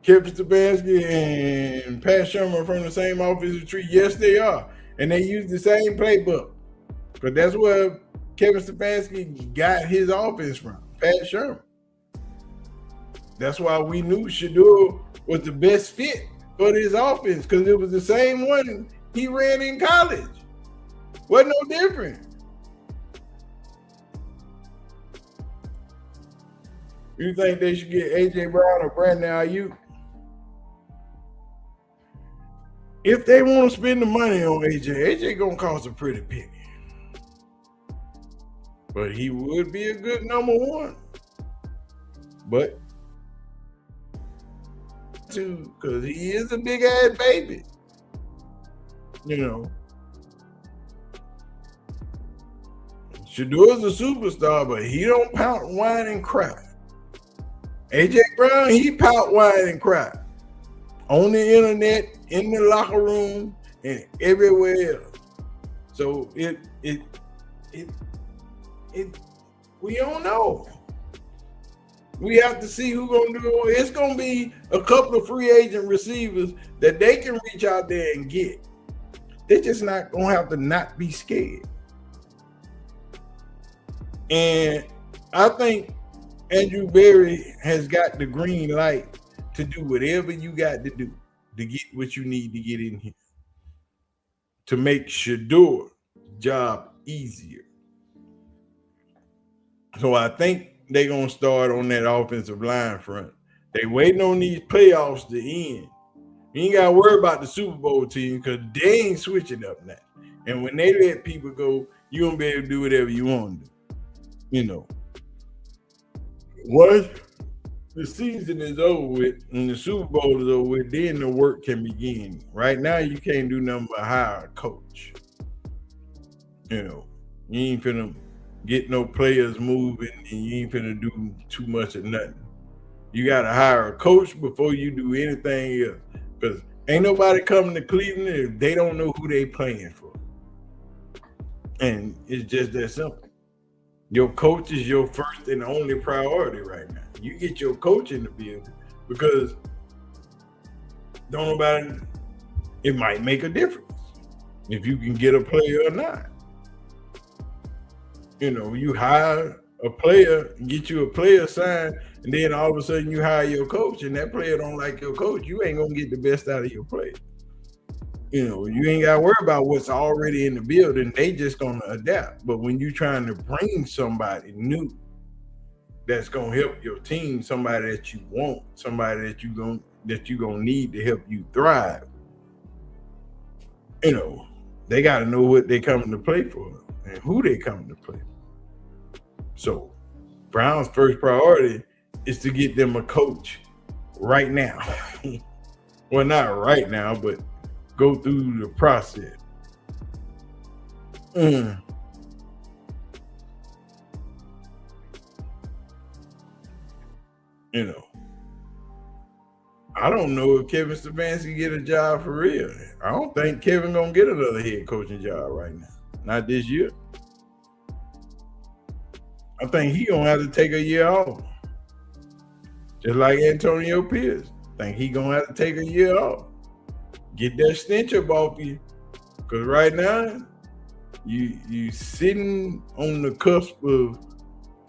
Kevin Stefanski and Pat Shermer from the same offensive tree. Yes, they are. And they use the same playbook. But that's where Kevin Stefanski got his offense from, Pat Shermer. That's why we knew Shedeur was the best fit for this offense, because it was the same one he ran in college. Wasn't no different. You think they should get A.J. Brown or Brandon Ayuk? If they want to spend the money on AJ gonna cost a pretty penny. But he would be a good number one. But because he is a big ass baby. You know. Shedeur's a superstar, but he don't pout, whine, and cry. AJ Brown, he pout, whine, and cry. On the internet, in the locker room, and everywhere else. So we don't know. We have to see who's gonna do it. It's gonna be a couple of free agent receivers that they can reach out there and get. They're just not gonna have to not be scared. And I think Andrew Berry has got the green light to do whatever you got to do to get what you need to get in here to make Shedeur's job easier. So I think they're going to start on that offensive line front. They waiting on these playoffs to end. You ain't got to worry about the Super Bowl team because they ain't switching up now. And when they let people go, you're going to be able to do whatever you want to do. You know. Once the season is over with and the Super Bowl is over with, then the work can begin. Right now, you can't do nothing but hire a coach. You know, you ain't finna get no players moving and you ain't finna do too much of nothing. You gotta hire a coach before you do anything else. Because ain't nobody coming to Cleveland if they don't know who they playing for. And it's just that simple. Your coach is your first and only priority right now. You get your coach in the building because don't nobody, it might make a difference if you can get a player or not. You know, you hire a player, get you a player signed, and then all of a sudden you hire your coach and that player don't like your coach, you ain't gonna get the best out of your player. You know, you ain't got to worry about what's already in the building. They just going to adapt. But when you're trying to bring somebody new that's going to help your team, somebody that you want, somebody that you're going to need to help you thrive, you know, they got to know what they coming to play for and who they coming to play for. So Brown's first priority is to get them a coach right now. Well, not right now, but go through the process. You know, I don't know if Kevin Stefanski get a job for real. I don't think Kevin gonna get another head coaching job right now. Not this year. I think he gonna have to take a year off. Just like Antonio Pierce. I think he gonna have to take a year off. Get that stench up off you. Because right now, you sitting on the cusp of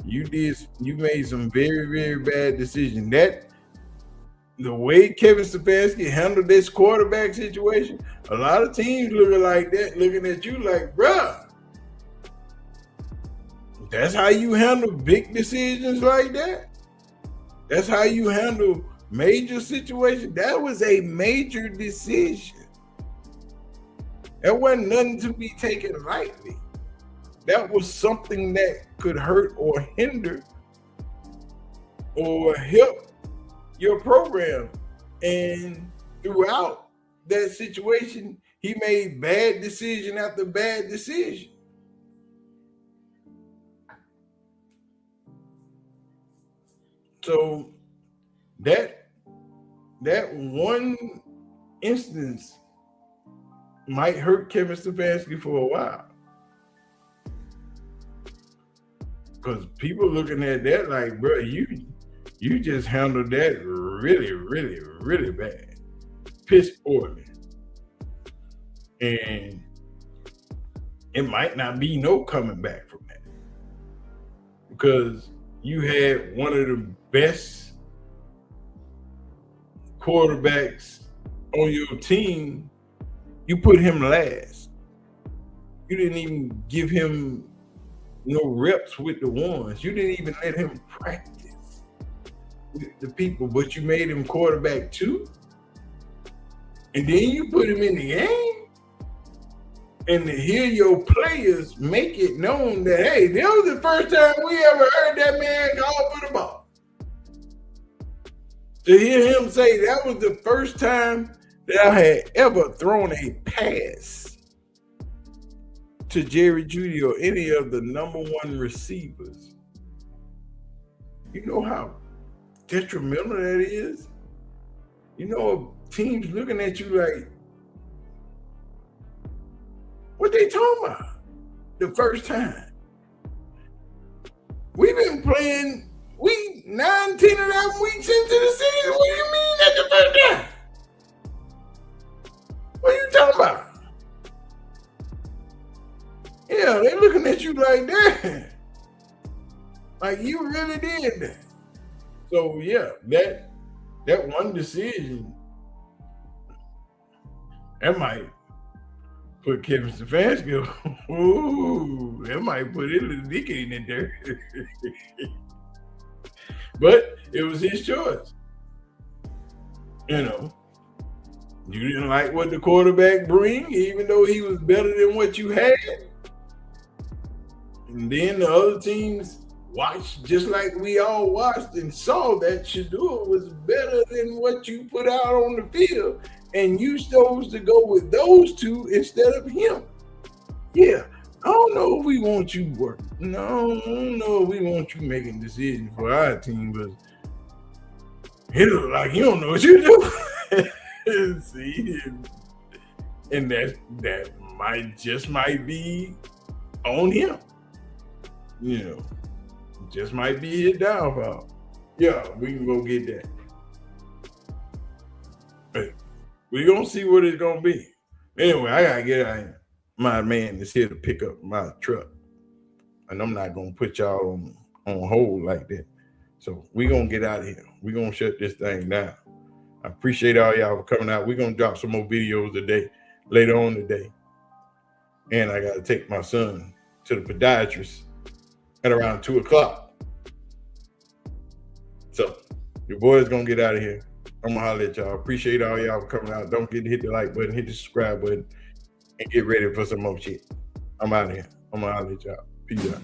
you made some very, very bad decisions. That the way Kevin Stefanski handled this quarterback situation, a lot of teams looking like that, looking at you like, bruh, that's how you handle big decisions like that? That's how you handle major situation? That was a major decision. That wasn't nothing to be taken lightly. That was something that could hurt or hinder or help your program. And throughout that situation, he made bad decision after bad decision. So that one instance might hurt Kevin Stefanski for a while. Because people looking at that like, bro, you just handled that really, really, really bad. Piss poorly. And it might not be no coming back from that. Because you had one of the best quarterbacks on your team. You put him last. You didn't even give him no reps with the ones. You didn't even let him practice with the people, but you made him quarterback too. And then you put him in the game. And to hear your players make it known that, hey, that was the first time we ever heard that man call for the ball. To hear him say that was the first time that I had ever thrown a pass to Jerry Jeudy or any of the number one receivers. You know how detrimental that is? You know, teams looking at you like, what they talking about? The first time. We've been playing 9, 10, 11 weeks into the season. What do you mean that's the first time? What are you talking about? Yeah, they looking at you like that. Like you really did that. So yeah, that one decision, that might put Kevin Stefanski, ooh, that might put a little dickhead in there. But it was his choice. You know, you didn't like what the quarterback bring, even though he was better than what you had. And then the other teams watched, just like we all watched and saw that Shedeur was better than what you put out on the field. And you chose to go with those two instead of him. Yeah, I don't know if we want you working. No, I don't know if we want you making decisions for our team, but it look like you don't know what you do. See, and that might be on him. You know, just might be his downfall. Yeah, we can go get that. But we're going to see what it's going to be. Anyway, I got to get out of here. My man is here to pick up my truck. And I'm not going to put y'all on hold like that. So we're going to get out of here. We're going to shut this thing down. I appreciate all y'all for coming out. We're going to drop some more videos today, later on today. And I got to take my son to the podiatrist at around 2 o'clock. So your boy's going to get out of here. I'm going to holler at y'all. Appreciate all y'all for coming out. Don't forget to hit the like button, hit the subscribe button, and get ready for some more shit. I'm out of here. I'm going to holler at y'all. Peace out.